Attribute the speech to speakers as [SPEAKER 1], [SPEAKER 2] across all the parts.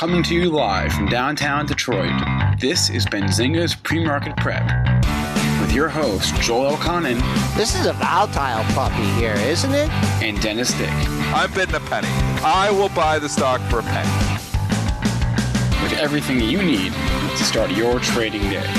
[SPEAKER 1] Coming to you live from downtown Detroit, this is Benzinga's PreMarket Prep with your host, Joel Elconin.
[SPEAKER 2] This is a volatile puppy here, isn't it?
[SPEAKER 1] And Dennis Dick.
[SPEAKER 3] I'm bidding a penny. I will buy the stock for a penny.
[SPEAKER 1] With everything you need to start your trading day.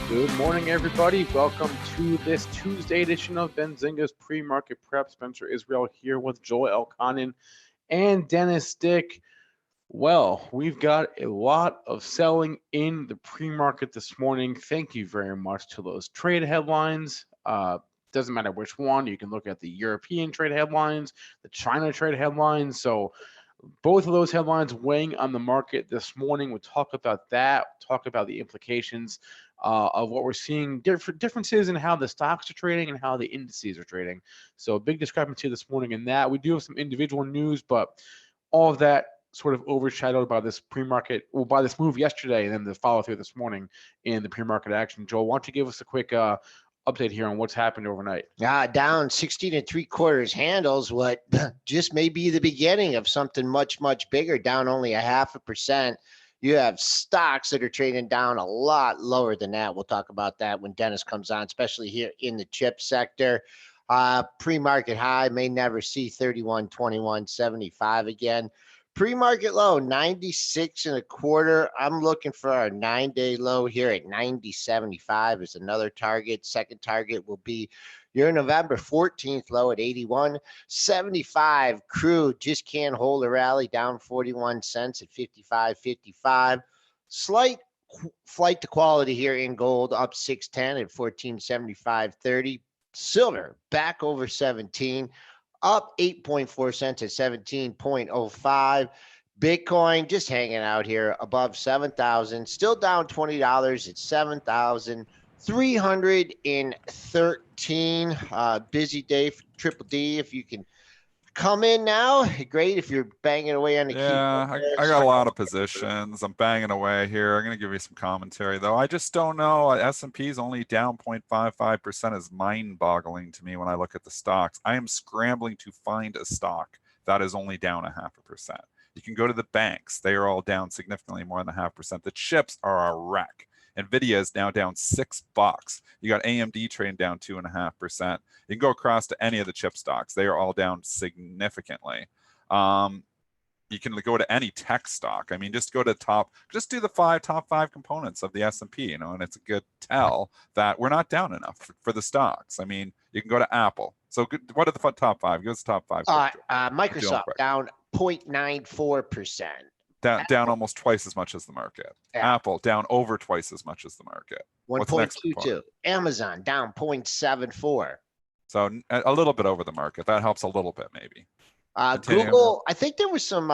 [SPEAKER 4] Good morning, everybody. Welcome to this Tuesday edition of Benzinga's PreMarket Prep. Spencer Israel here with Joel Elconin and Dennis Dick. Well, we've got a lot of selling in the pre-market this morning. Thank you very much to those trade headlines. Doesn't matter which one. You can look at the European trade headlines, the China trade headlines. So both of those headlines weighing on the market this morning. We'll talk about that, talk about the implications of what we're seeing, differences in how the stocks are trading and how the indices are trading. So a big discrepancy this morning in that. We do have some individual news, but all of that sort of overshadowed by this pre-market, well, by this move yesterday and then the follow through this morning in the pre-market action. Joel, why don't you give us a quick update here on what's happened overnight?
[SPEAKER 2] Down 16 3/4 handles what just may be the beginning of something much, much bigger, down only 0.5%. You have stocks that are trading down a lot lower than that. We'll talk about that when Dennis comes on, especially here in the chip sector. Pre-market high may never see 31.2175 again. Pre-market low 96 1/4. I'm looking for our 9-day low here at 90.75 is another target. Second target will be your November 14th low at 81.75. Crude just can't hold a rally, down 41 cents at 55.55. Slight flight to quality here in gold, up 610 at 14.75.30. Silver back over 17, up 8.4 cents at 17.05. Bitcoin just hanging out here above 7,000, still down $20 at 7,313. Busy day for Triple D. If you can come in now, great. If you're banging away on the
[SPEAKER 3] I got a lot of positions. I'm banging away here. I'm going to give you some commentary, though. I just don't know. S&P is only down 0.55% is mind-boggling to me when I look at the stocks. I am scrambling to find a stock that is only down 0.5%. You can go to the banks. They are all down significantly more than 0.5%. The chips are a wreck. Nvidia is now down $6. You got AMD trading down 2.5%. You can go across to any of the chip stocks. They are all down significantly. You can go to any tech stock. I mean, just go to just do the top five components of the S&P, and it's a good tell that we're not down enough for the stocks. I mean, you can go to Apple. So what are the top five? Go to the top five.
[SPEAKER 2] Microsoft down 0.94%.
[SPEAKER 3] Down almost twice as much as the market. Yeah. Apple down over twice as much as the market.
[SPEAKER 2] 1.22. Amazon down 0.74.
[SPEAKER 3] So a little bit over the market. That helps a little bit, maybe.
[SPEAKER 2] Google, I think there was some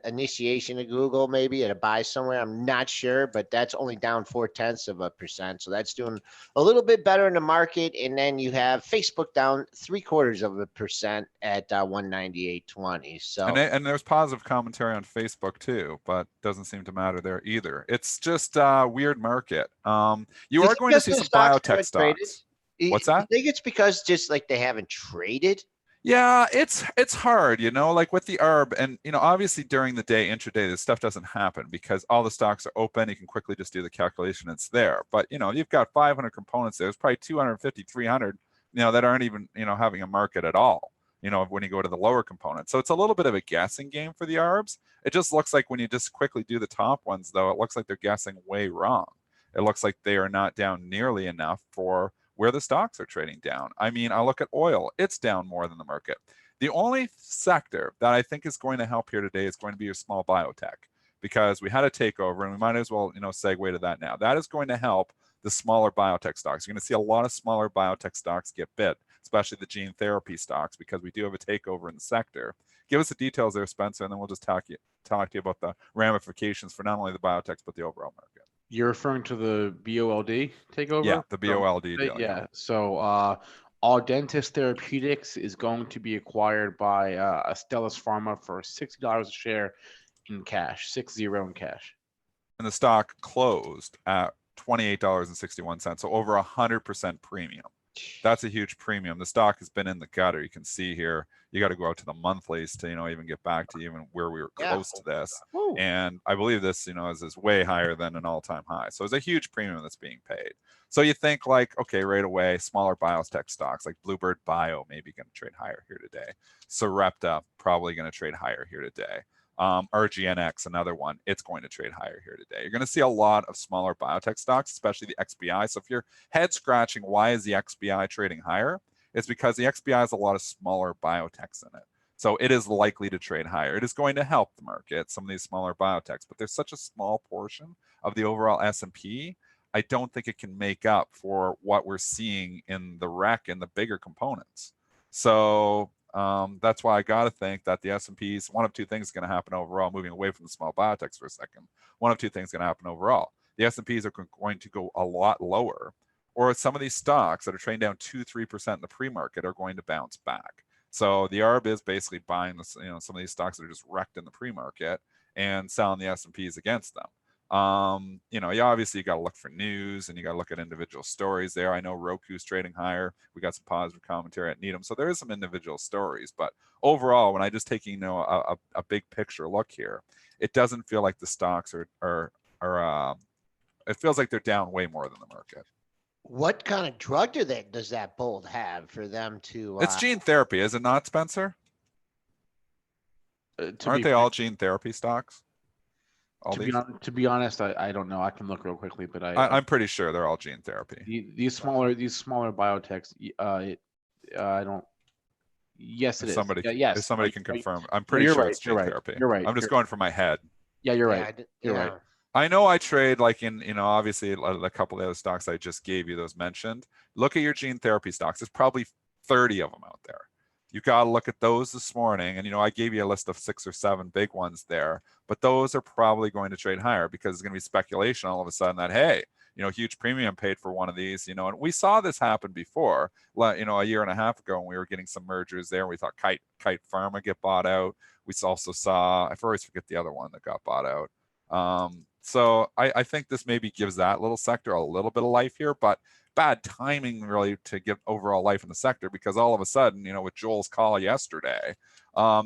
[SPEAKER 2] initiation of Google maybe at a buy somewhere. I'm not sure, but that's only down 0.4%. So that's doing a little bit better in the market. And then you have Facebook down 0.75% at 198.20. So
[SPEAKER 3] and there's positive commentary on Facebook too, but doesn't seem to matter there either. It's just a weird market. You are going to see some biotech stocks. What's that?
[SPEAKER 2] I think it's because just like they haven't traded.
[SPEAKER 3] Yeah, it's hard, like with the ARB, and obviously during the day, intraday, this stuff doesn't happen because all the stocks are open. You can quickly just do the calculation; it's there. But you've got 500 components there. There's probably 250, 300, that aren't even having a market at all. When you go to the lower components, so it's a little bit of a guessing game for the ARBs. It just looks like when you just quickly do the top ones, though, it looks like they're guessing way wrong. It looks like they are not down nearly enough for where the stocks are trading down. I mean, I look at oil, it's down more than the market. The only sector that I think is going to help here today is going to be your small biotech, because we had a takeover and we might as well, segue to that now. That is going to help the smaller biotech stocks. You're going to see a lot of smaller biotech stocks get bit, especially the gene therapy stocks, because we do have a takeover in the sector. Give us the details there, Spencer, and then we'll just talk to you about the ramifications for not only the biotechs, but the overall market.
[SPEAKER 4] You're referring to the BOLD takeover?
[SPEAKER 3] Yeah, the BOLD deal.
[SPEAKER 4] Yeah. So Audentes Therapeutics is going to be acquired by Astellas Pharma for $60 a share in cash, 60 in cash.
[SPEAKER 3] And the stock closed at $28.61, so over 100% premium. That's a huge premium. The stock has been in the gutter. You can see here, you got to go out to the monthlies to, even get back to even where we were close to this.
[SPEAKER 2] Woo.
[SPEAKER 3] And I believe this, is way higher than an all-time high. So it's a huge premium that's being paid. So you think like, okay, right away, smaller biotech stocks like Bluebird Bio maybe going to trade higher here today. Sarepta probably going to trade higher here today. RGNX, another one, it's going to trade higher here today. You're going to see a lot of smaller biotech stocks, especially the XBI. So if you're head scratching, why is the XBI trading higher? It's because the XBI has a lot of smaller biotechs in it. So it is likely to trade higher. It is going to help the market, some of these smaller biotechs, but there's such a small portion of the overall S&P. I don't think it can make up for what we're seeing in the rec and the bigger components. So that's why I got to think that the S&Ps, one of two things is going to happen overall, moving away from the small biotechs for a second. One of two things is going to happen overall. The S&Ps are going to go a lot lower, or some of these stocks that are trading down 2-3% in the pre-market are going to bounce back. So the ARB is basically buying this, some of these stocks that are just wrecked in the pre-market and selling the S&Ps against them. You obviously got to look for news and you got to look at individual stories there. I know Roku's trading higher. We got some positive commentary at Needham. So there is some individual stories, but overall, when I just taking a big picture look here, it doesn't feel like the stocks are it feels like they're down way more than the market.
[SPEAKER 2] What kind of drug does that bold have for them to?
[SPEAKER 3] It's gene therapy, is it not, Spencer? Aren't they all gene therapy stocks?
[SPEAKER 4] To be honest, I don't know. I can look real quickly, but
[SPEAKER 3] I'm pretty sure they're all gene therapy.
[SPEAKER 4] These smaller biotechs, I don't. Yes, it is. Yes.
[SPEAKER 3] If somebody can confirm, I'm pretty sure it's gene therapy.
[SPEAKER 4] You're right.
[SPEAKER 3] I'm just going from my head.
[SPEAKER 4] Yeah, you're right. You're right.
[SPEAKER 3] I know I trade like in, obviously a couple of the other stocks I just gave you those mentioned. Look at your gene therapy stocks. There's probably 30 of them out there. You got to look at those this morning. And, I gave you a list of 6 or 7 big ones there, but those are probably going to trade higher because it's going to be speculation all of a sudden that, hey, huge premium paid for one of these, and we saw this happen before, a year and a half ago when we were getting some mergers there. We thought Kite Pharma get bought out. We also saw, I always forget the other one that got bought out. So I think this maybe gives that little sector a little bit of life here, but bad timing really to give overall life in the sector because all of a sudden, with Joel's call yesterday,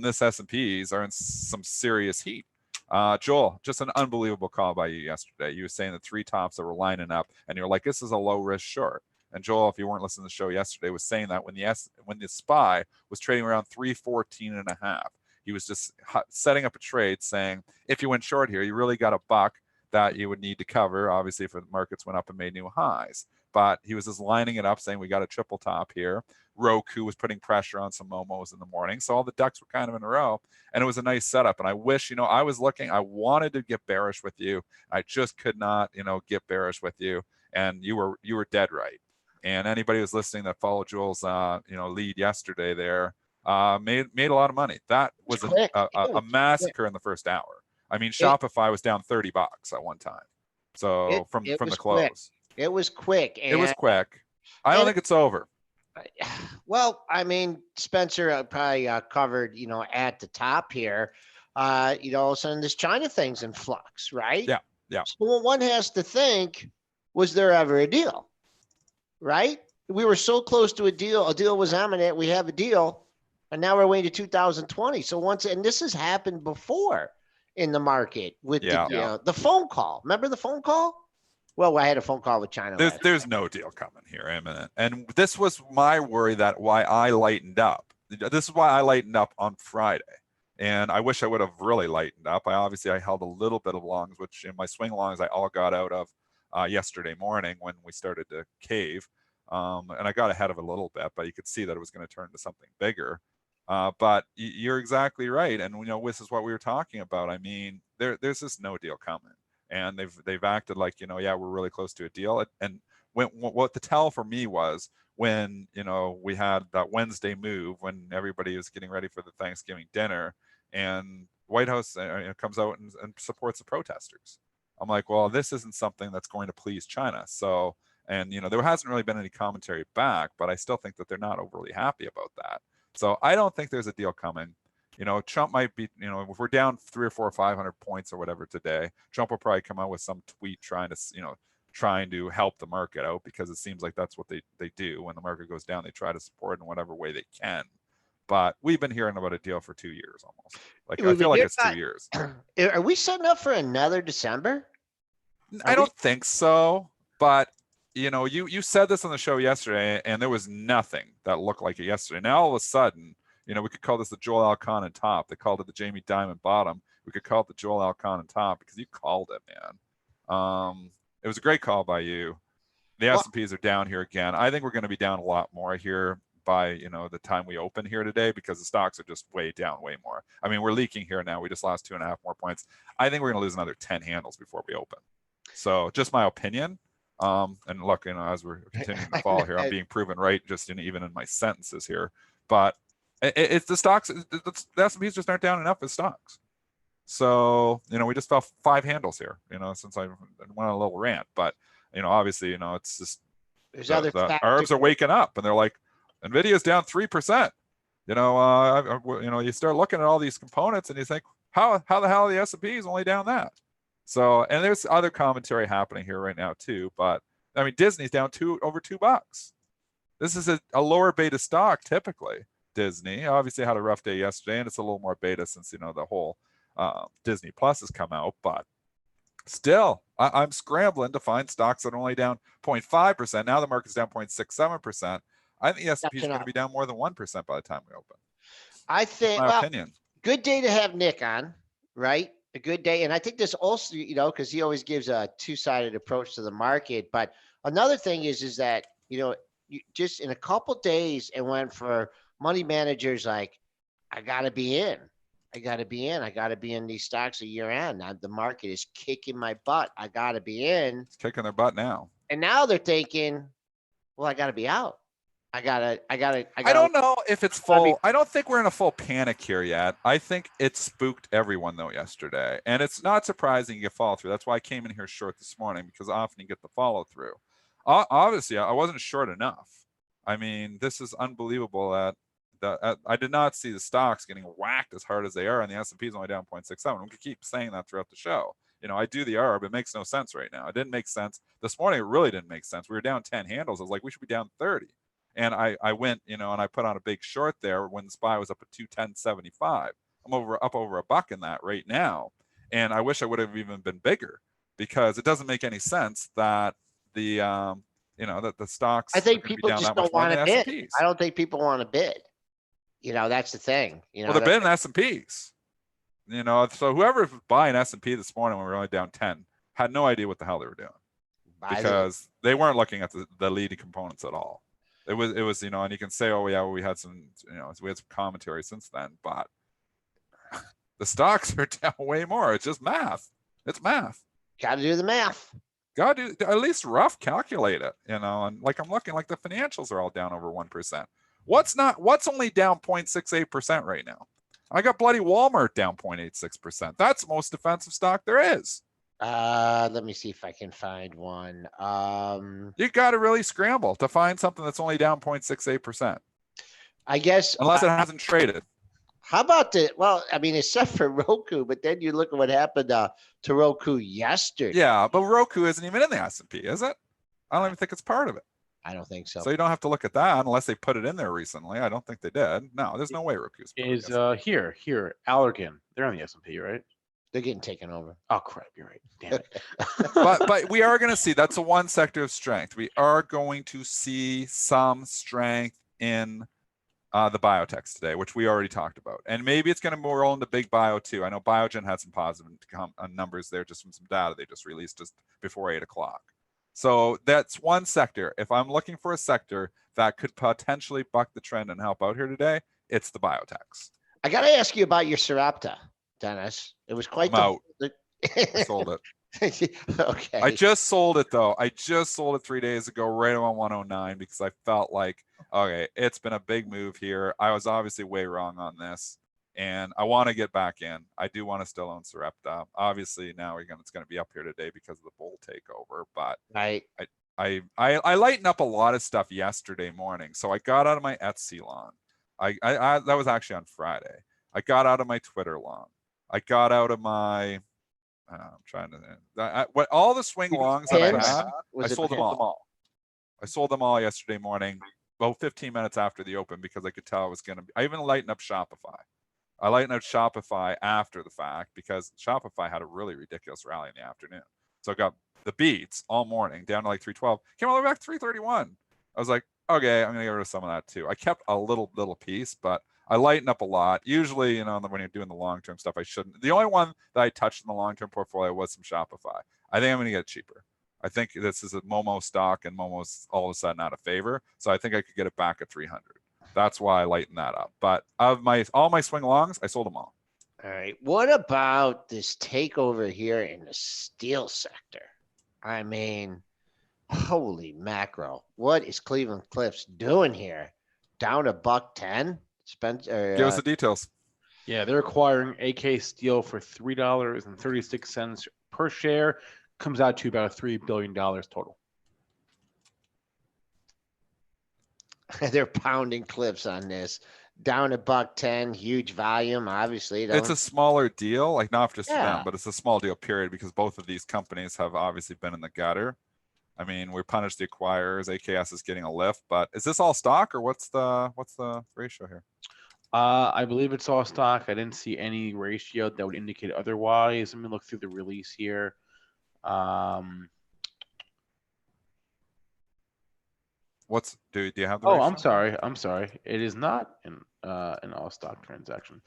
[SPEAKER 3] this S&Ps are in some serious heat. Joel, just an unbelievable call by you yesterday. You were saying the 3 tops that were lining up and you're like, this is a low risk short. And Joel, if you weren't listening to the show yesterday, was saying that when the SPY was trading around 314.5, he was just setting up a trade saying, if you went short here, you really got a buck that you would need to cover, obviously, if the markets went up and made new highs. But he was just lining it up, saying we got a triple top here. Roku was putting pressure on some momos in the morning. So all the ducks were kind of in a row. And it was a nice setup. And I wish, I was looking, I wanted to get bearish with you. I just could not, get bearish with you. And you were dead right. And anybody who's listening that followed Joel's, lead yesterday there, made a lot of money. That was a massacre in the first hour. I mean, Shopify was down $30 at one time. So from the close.
[SPEAKER 2] It was quick.
[SPEAKER 3] It was quick. I don't think it's over.
[SPEAKER 2] Well, I mean, Spencer probably covered, at the top here, all of a sudden this China thing's in flux, right?
[SPEAKER 3] Yeah.
[SPEAKER 2] So what one has to think, was there ever a deal, right? We were so close to a deal was imminent, we have a deal, and now we're waiting to 2020. So and this has happened before in the market with the phone call. Remember the phone call? Well, I had a phone call with China.
[SPEAKER 3] There's no deal coming here, imminent. And this was my worry why I lightened up. This is why I lightened up on Friday. And I wish I would have really lightened up. I held a little bit of longs, which in my swing longs, I all got out of yesterday morning when we started to cave. And I got ahead of it a little bit, but you could see that it was going to turn to something bigger. But you're exactly right. And, this is what we were talking about. I mean, there's just no deal coming. And they've acted like, we're really close to a deal. And what the tell for me was when, we had that Wednesday move when everybody was getting ready for the Thanksgiving dinner and White House comes out and supports the protesters. I'm like, well, this isn't something that's going to please China. So, and, there hasn't really been any commentary back, but I still think that they're not overly happy about that. So I don't think there's a deal coming. Trump might be, if we're down 300 or 400 or 500 points or whatever today, Trump will probably come out with some tweet trying trying to help the market out, because it seems like that's what they do. When the market goes down, they try to support in whatever way they can. But we've been hearing about a deal for 2 years almost. Like, I feel like it's 2 years.
[SPEAKER 2] Are we setting up for another December?
[SPEAKER 3] I don't think so, but you said this on the show yesterday, and there was nothing that looked like it yesterday. Now all of a sudden, we could call this the Joel Elconin top. They called it the Jamie Dimon bottom. We could call it the Joel Elconin top because you called it, man. It was a great call by you. The S&Ps are down here again. I think we're going to be down a lot more here by the time we open here today, because the stocks are just way down, way more. I mean, we're leaking here now. We just lost 2.5 more points. I think we're going to lose another 10 handles before we open. So just my opinion. And look, as we're continuing to fall here, I'm being proven right just even in my sentences here. But it's the stocks. The S&Ps just aren't down enough as stocks. So we just fell 5 handles here. Since I went on a little rant, but obviously it's just the ARBs are waking up and they're like, Nvidia's down 3%. You start looking at all these components and you think, how the hell are the S&Ps only down that? So, and there's other commentary happening here right now too. But I mean, Disney's down over $2. This is a lower beta stock typically. Disney obviously had a rough day yesterday, and it's a little more beta since the whole Disney Plus has come out. But still, I'm scrambling to find stocks that are only down 0.5%. Now the market's down 0.67%. I think the S&P is going to be down more than 1% by the time we open.
[SPEAKER 2] I think,
[SPEAKER 3] my opinion.
[SPEAKER 2] Good day to have Nick on, right? A good day. And I think this also, because he always gives a two-sided approach to the market. But another thing is that, you just in a couple days, it went for money managers like, I got to be in. I got to be in. I got to be in these stocks at year end. The market is kicking my butt. I got to be in.
[SPEAKER 3] It's kicking their butt now.
[SPEAKER 2] And now they're thinking, well, I got to be out. I
[SPEAKER 3] don't know if it's full. I don't think we're in a full panic here yet. I think it spooked everyone though yesterday, and it's not surprising you get follow through. That's why I came in here short this morning, because often you get the follow through. Obviously, I wasn't short enough. I mean, this is unbelievable that I did not see the stocks getting whacked as hard as they are, and the S&P is only down 0.67. We could keep saying that throughout the show. I do the ARB. It makes no sense right now. It didn't make sense this morning. It really didn't make sense. We were down 10 handles. I was like, we should be down 30. And I went, and I put on a big short there when the SPY was up at 210.75. I'm up over $1 in that right now. And I wish I would have even been bigger, because it doesn't make any sense that the that the stocks.
[SPEAKER 2] I think people just don't want to bid. I don't think people want to bid. That's the thing.
[SPEAKER 3] Well, they're bidding S&Ps. So whoever was buying S&P this morning when we were only down 10 had no idea what the hell they were doing, because they weren't looking at the leading components at all. It was, and you can say, oh yeah, well, we had some commentary since then, but the stocks are down way more. It's just math. It's math.
[SPEAKER 2] Got to do the math.
[SPEAKER 3] Got to at least rough calculate it, and like I'm looking, like the financials are all down over 1%. What's only down 0.68% right now? I got bloody Walmart down 0.86%. That's the most defensive stock there is.
[SPEAKER 2] Let me see if I can find one.
[SPEAKER 3] You got to really scramble to find something that's only down 0.68%.
[SPEAKER 2] I guess,
[SPEAKER 3] unless it hasn't traded.
[SPEAKER 2] How about except for Roku, but then you look at what happened to Roku yesterday.
[SPEAKER 3] Yeah, but Roku isn't even in the S&P, is it? I don't even think it's part of it.
[SPEAKER 2] I don't think so.
[SPEAKER 3] So you don't have to look at that unless they put it in there recently. I don't think they did. No, there's no way Roku's
[SPEAKER 4] here. Allergan. They're on the S&P, right?
[SPEAKER 2] They're getting taken over.
[SPEAKER 4] Oh crap! You're right. Damn it.
[SPEAKER 3] but we are going to see, that's a one sector of strength. We are going to see some strength in the biotechs today, which we already talked about, and maybe it's going to roll into big bio too. I know Biogen had some positive numbers there just from some data they just released just before 8 o'clock. So that's one sector. If I'm looking for a sector that could potentially buck the trend and help out here today, it's the biotechs.
[SPEAKER 2] I got to ask you about your Sarepta, Dennis. It was quite
[SPEAKER 3] I sold it.
[SPEAKER 2] Okay.
[SPEAKER 3] I just sold it though. I just sold it 3 days ago, right around 109, because I felt like, okay, it's been a big move here. I was obviously way wrong on this, and I want to get back in. I do want to still own Sarepta. Obviously now it's going to be up here today because of the bull takeover, but I lightened up a lot of stuff yesterday morning. So I got out of my Etsy long. I that was actually on Friday. I got out of my Twitter long. I got out of my I'm trying to, what all the swing longs that I had, I sold them all. I sold them all yesterday morning, about 15 minutes after the open, because I could tell it was going to be, I even lightened up Shopify. I lightened up Shopify after the fact because Shopify had a really ridiculous rally in the afternoon. So I got the beats all morning down to like 312, came all the way back to 331. I was like, okay, I'm going to get rid of some of that too. I kept a little piece, but I lighten up a lot. Usually, when you're doing the long-term stuff, I shouldn't. The only one that I touched in the long-term portfolio was some Shopify. I think I'm going to get it cheaper. I think this is a Momo stock, and Momo's all of a sudden out of favor. So I think I could get it back at 300. That's why I lightened that up. But of all my swing longs, I sold them all.
[SPEAKER 2] All right. What about this takeover here in the steel sector? I mean, holy mackerel. What is Cleveland Cliffs doing here? Down to $1.10? Spencer,
[SPEAKER 3] give us the details.
[SPEAKER 4] Yeah, they're acquiring AK Steel for $3.36 per share. Comes out to about $3 billion total.
[SPEAKER 2] They're pounding Cliffs on this. Down to $1.10, huge volume, obviously.
[SPEAKER 3] It's a smaller deal, like not just for
[SPEAKER 2] Yeah.
[SPEAKER 3] them, but it's a small deal period because both of these companies have obviously been in the gutter. I mean, we punished the acquirers. AKS is getting a lift, but is this all stock or what's the ratio here?
[SPEAKER 4] I believe it's all stock. I didn't see any ratio that would indicate otherwise. Let me look through the release here.
[SPEAKER 3] Do you have the
[SPEAKER 4] Oh,
[SPEAKER 3] ratio?
[SPEAKER 4] I'm sorry. It is not an all stock transaction.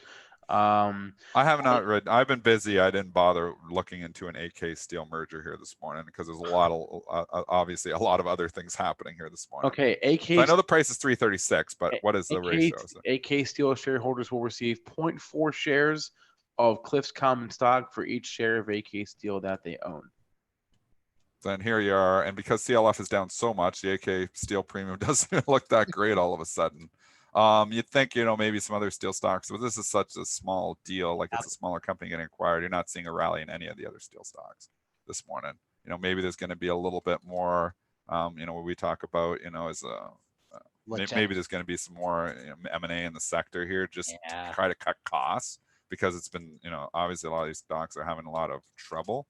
[SPEAKER 3] I have not read. I've been busy. I didn't bother looking into an AK Steel merger here this morning because there's obviously a lot of other things happening here this morning.
[SPEAKER 4] Okay,
[SPEAKER 3] So I know the price is 336, but what is the ratio?
[SPEAKER 4] AK Steel shareholders will receive 0.4 shares of Cliffs common stock for each share of AK Steel that they own.
[SPEAKER 3] Then here you are, and because CLF is down so much, the AK Steel premium doesn't look that great all of a sudden. You'd think, maybe some other steel stocks, but this is such a small deal, like it's a smaller company getting acquired. You're not seeing a rally in any of the other steel stocks this morning. Maybe there's going to be a little bit more, what we talk about, is maybe there's going to be some more M&A in the sector here, just to try to cut costs, because it's been, obviously a lot of these stocks are having a lot of trouble.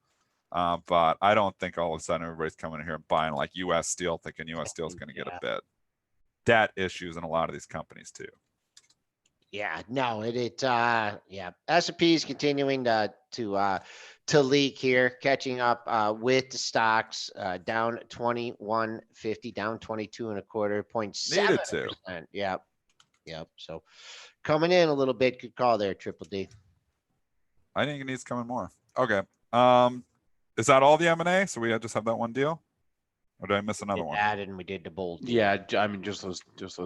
[SPEAKER 3] But I don't think all of a sudden everybody's coming in here and buying like U.S. Steel, thinking U.S. Steel is going to get a bid. Debt issues in a lot of these companies too.
[SPEAKER 2] Yeah, no, S&P is continuing to leak here, catching up with the stocks, down 21.50, down 22.25%.
[SPEAKER 3] Needed to.
[SPEAKER 2] Yep. So coming in a little bit. Good call there, Triple D.
[SPEAKER 3] I think it needs coming more. Okay. Is that all the M&A? So we just have that one deal, or did I miss another one?
[SPEAKER 2] Added, and we did the bold deal.
[SPEAKER 4] Yeah, I mean just those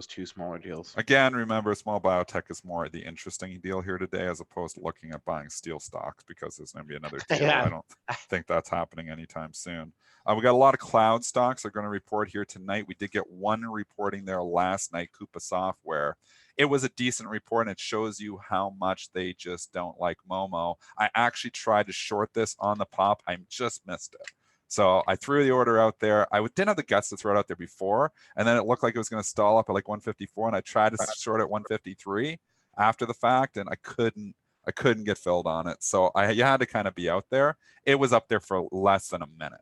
[SPEAKER 4] two smaller deals.
[SPEAKER 3] Again, remember, small biotech is more the interesting deal here today, as opposed to looking at buying steel stocks, because there's going to be another deal.
[SPEAKER 2] Yeah.
[SPEAKER 3] I don't think that's happening anytime soon. We got a lot of cloud stocks are going to report here tonight. We did get one reporting there last night, Coupa Software. It was a decent report, and it shows you how much they just don't like Momo. I actually tried to short this on the pop. I just missed it. So I threw the order out there. I didn't have the guts to throw it out there before, and then it looked like it was going to stall up at like 154, and I tried to short at 153 after the fact, and I couldn't get filled on it. So you had to kind of be out there. It was up there for less than a minute,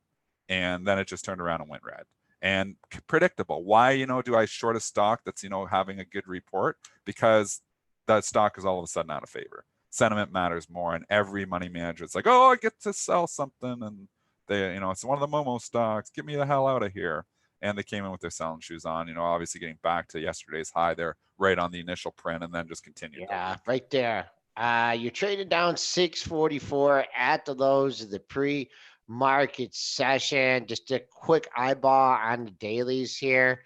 [SPEAKER 3] and then it just turned around and went red. And predictable. Why, do I short a stock that's, having a good report? Because that stock is all of a sudden out of favor. Sentiment matters more, and every money manager, it's like, oh, I get to sell something, and they, it's one of the Momo stocks. Get me the hell out of here. And they came in with their selling shoes on, obviously getting back to yesterday's high there, right on the initial print, and then just continued.
[SPEAKER 2] Yeah, right there. You're trading down 644 at the lows of the pre-market session. Just a quick eyeball on the dailies here.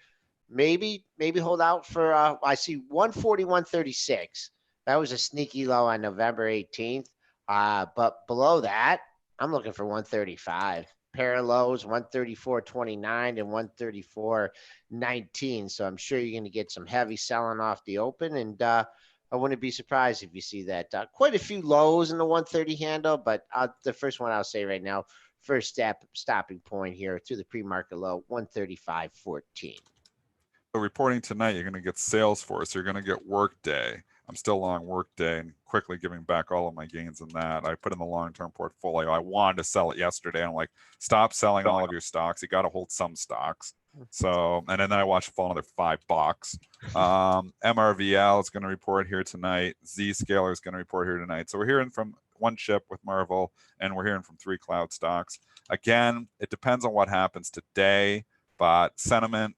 [SPEAKER 2] Maybe hold out for, I see 141.36. That was a sneaky low on November 18th. But below that, I'm looking for 135. Pair of lows, 134.29 and 134.19. So I'm sure you're going to get some heavy selling off the open, and I wouldn't be surprised if you see that. Quite a few lows in the 130 handle, but the first one I'll say right now, first stopping point here through the pre-market low, 135.14.
[SPEAKER 3] So reporting tonight, you're going to get Salesforce, you're going to get Workday. I'm still long workday and quickly giving back all of my gains in that. I put in the long-term portfolio. I wanted to sell it yesterday. I'm like, stop selling all of your stocks. You got to hold some stocks. So, and then I watched it fall another $5. MRVL is going to report here tonight. Zscaler is going to report here tonight. So we're hearing from one chip with Marvel, and we're hearing from 3 cloud stocks. Again, it depends on what happens today, but sentiment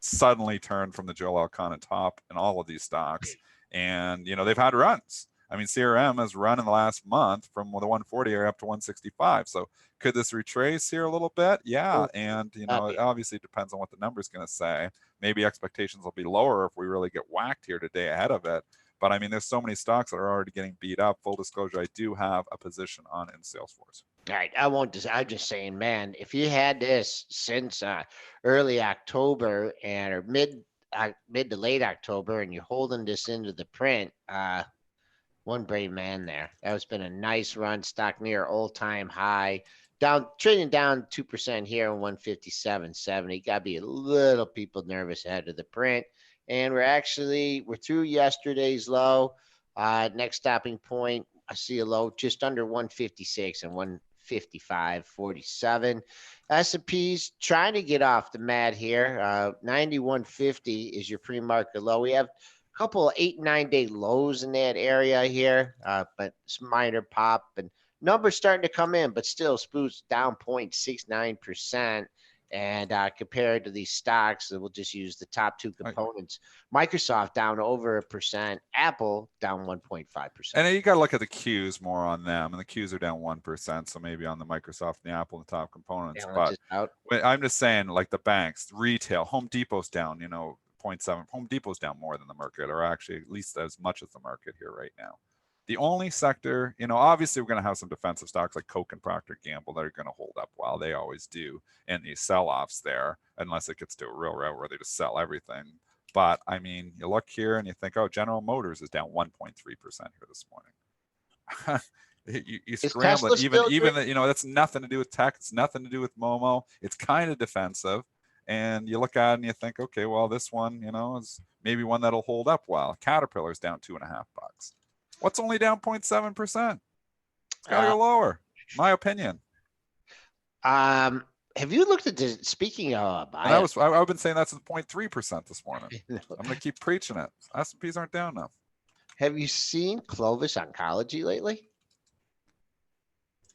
[SPEAKER 3] suddenly turned from the Joel Elconin top in all of these stocks. And, you know, they've had runs. I mean, CRM has run in the last month from the 140 area up to 165. So could this retrace here a little bit? Yeah. And, you know, it obviously depends on what the number is going to say. Maybe expectations will be lower if we really get whacked here today ahead of it. But I mean, there's so many stocks that are already getting beat up. Full disclosure, I do have a position on in Salesforce.
[SPEAKER 2] All right, I'm just saying, man, if you had this since early October or mid to late October, and you're holding this into the print, one brave man there. That has been a nice run, stock near all-time high, trading down 2% here on 157.70. Got to be a little people nervous ahead of the print, and we're through yesterday's low. Next stopping point, I see a low just under 156 and 155.47. S&P's trying to get off the mat here. 91.50 is your pre-market low. We have a couple of 8 and 9 day lows in that area here, but it's minor pop and numbers starting to come in, but still SPOO's down 0.69%. And compared to these stocks, we'll just use the top 2 components. Microsoft down over 1%, Apple down 1.5%.
[SPEAKER 3] And you got to look at the Qs more on them, and the Qs are down 1%. So maybe on the Microsoft and the Apple, the top components. But I'm just saying, like the banks, retail, Home Depot's down, 0.7. Home Depot's down more than the market, or actually at least as much as the market here right now. The only sector, obviously we're going to have some defensive stocks like Coke and Procter & Gamble that are going to hold up well. They always do in these sell-offs there, unless it gets to a real route where they just sell everything. But, I mean, you look here and you think, oh, General Motors is down 1.3% here this morning. you scramble it. Even that, that's nothing to do with tech. It's nothing to do with Momo. It's kind of defensive. And you look at it and you think, okay, well, this one, is maybe one that'll hold up well. Caterpillar's down $2.50. What's only down 0.7%? It's got to go lower, my opinion.
[SPEAKER 2] Have you looked at the, speaking of,
[SPEAKER 3] I've been saying that's 0.3% this morning. I'm going to keep preaching it. S&Ps aren't down enough.
[SPEAKER 2] Have you seen Clovis Oncology lately?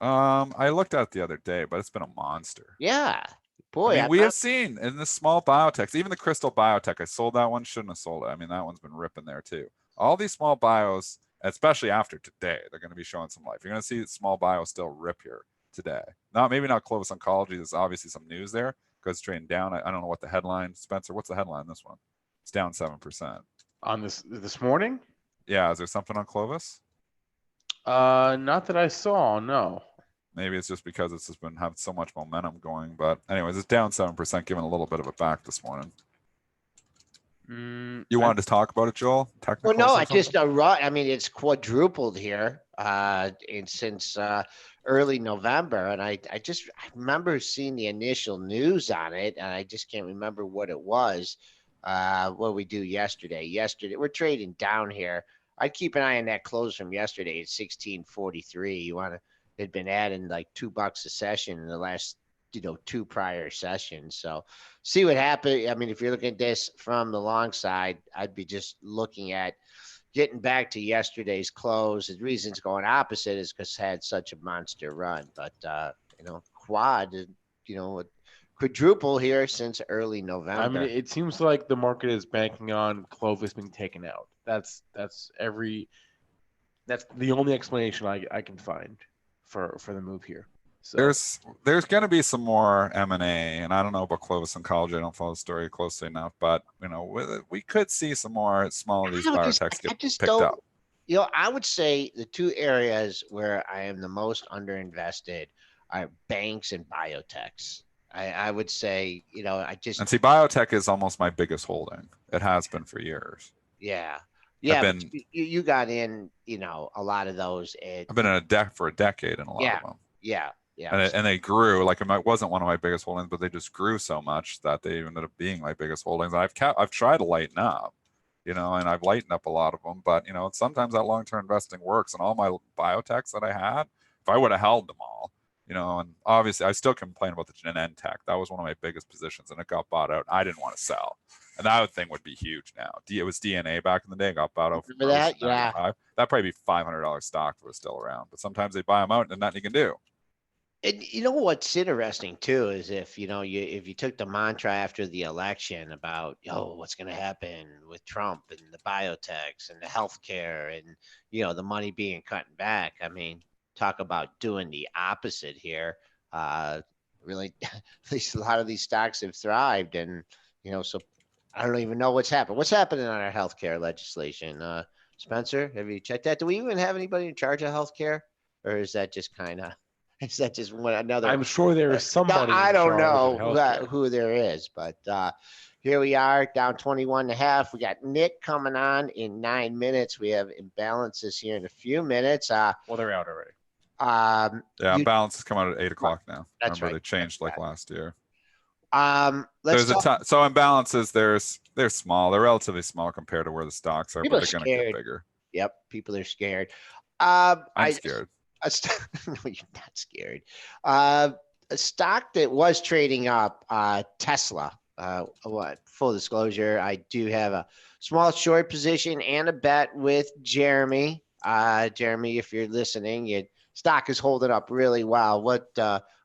[SPEAKER 3] I looked at it the other day, but it's been a monster.
[SPEAKER 2] Yeah. Boy,
[SPEAKER 3] I mean, we have seen in the small biotechs, even the Crystal Biotech, I sold that one, shouldn't have sold it. I mean, that one's been ripping there too. All these small bios, especially after today, they're going to be showing some life. You're going to see small bio still rip here today. Maybe not Clovis Oncology. There's obviously some news there because it's trading down. I don't know what the headline, Spencer. What's the headline on this one? It's down 7%.
[SPEAKER 4] On this morning?
[SPEAKER 3] Yeah. Is there something on Clovis?
[SPEAKER 4] Not that I saw. No.
[SPEAKER 3] Maybe it's just because it's just been having so much momentum going. But anyways, it's down 7%, giving a little bit of it back this morning. You wanted to talk about it, Joel?
[SPEAKER 2] Well, no, I mean, it's quadrupled here since early November. And I remember seeing the initial news on it, and I just can't remember what it was. What we do yesterday. We're trading down here. I'd keep an eye on that close from yesterday at 16.43. They'd been adding like $2 a session in the last 2 prior sessions. So see what happened. I mean, if you're looking at this from the long side, I'd be just looking at getting back to yesterday's close. The reason it's going opposite is because it had such a monster run. But, quadruple here since early November.
[SPEAKER 4] I mean, it seems like the market is banking on Clovis being taken out. That's the only explanation I can find for the move here. So
[SPEAKER 3] there's going to be some more M&A, and I don't know about Clovis Oncology. I don't follow the story closely enough, but we could see some more small of these biotechs get picked up.
[SPEAKER 2] I would say the 2 areas where I am the most underinvested are banks and biotechs. I would say, and
[SPEAKER 3] see, biotech is almost my biggest holding. It has been for years.
[SPEAKER 2] Yeah. Yeah. You got in, a lot of those.
[SPEAKER 3] I've been in a deck for a decade in a lot of them.
[SPEAKER 2] Yeah. Yeah.
[SPEAKER 3] And they grew. Like, it wasn't one of my biggest holdings, but they just grew so much that they ended up being my biggest holdings. I've tried to lighten up, and I've lightened up a lot of them. But, sometimes that long-term investing works. And all my biotechs that I had, if I would have held them all, and obviously I still complain about the Genentech. That was one of my biggest positions, and it got bought out. I didn't want to sell. And that thing would be huge now. It was DNA back in the day, got bought out for
[SPEAKER 2] that? Yeah.
[SPEAKER 3] That'd probably be $500 stock that was still around. But sometimes they buy them out and nothing you can do.
[SPEAKER 2] And what's interesting too is if you took the mantra after the election about what's going to happen with Trump and the biotechs and the healthcare and the money being cut back. I mean, talk about doing the opposite here. Really, at least a lot of these stocks have thrived, and so I don't even know what's happened. What's happening on our healthcare legislation? Spencer, have you checked that? Do we even have anybody in charge of healthcare, or is that just kind of? Is that just one another?
[SPEAKER 4] I'm sure there is somebody.
[SPEAKER 2] I don't know who there is, but here we are down 21.5. We got Nick coming on in 9 minutes. We have imbalances here in a few minutes.
[SPEAKER 4] Well, they're out already.
[SPEAKER 3] Imbalances come out at 8 o'clock now.
[SPEAKER 2] That's
[SPEAKER 3] Remember,
[SPEAKER 2] right.
[SPEAKER 3] they changed last year.
[SPEAKER 2] So
[SPEAKER 3] imbalances. They're small. They're relatively small compared to where the stocks are,
[SPEAKER 2] People
[SPEAKER 3] but they're
[SPEAKER 2] are
[SPEAKER 3] going to get
[SPEAKER 2] scared.
[SPEAKER 3] bigger.
[SPEAKER 2] Yep, people are scared.
[SPEAKER 3] I'm scared.
[SPEAKER 2] No, you're not scared. A stock that was trading up, Tesla. Full disclosure, I do have a small short position and a bet with Jeremy. Jeremy, if you're listening, stock is holding up really well. It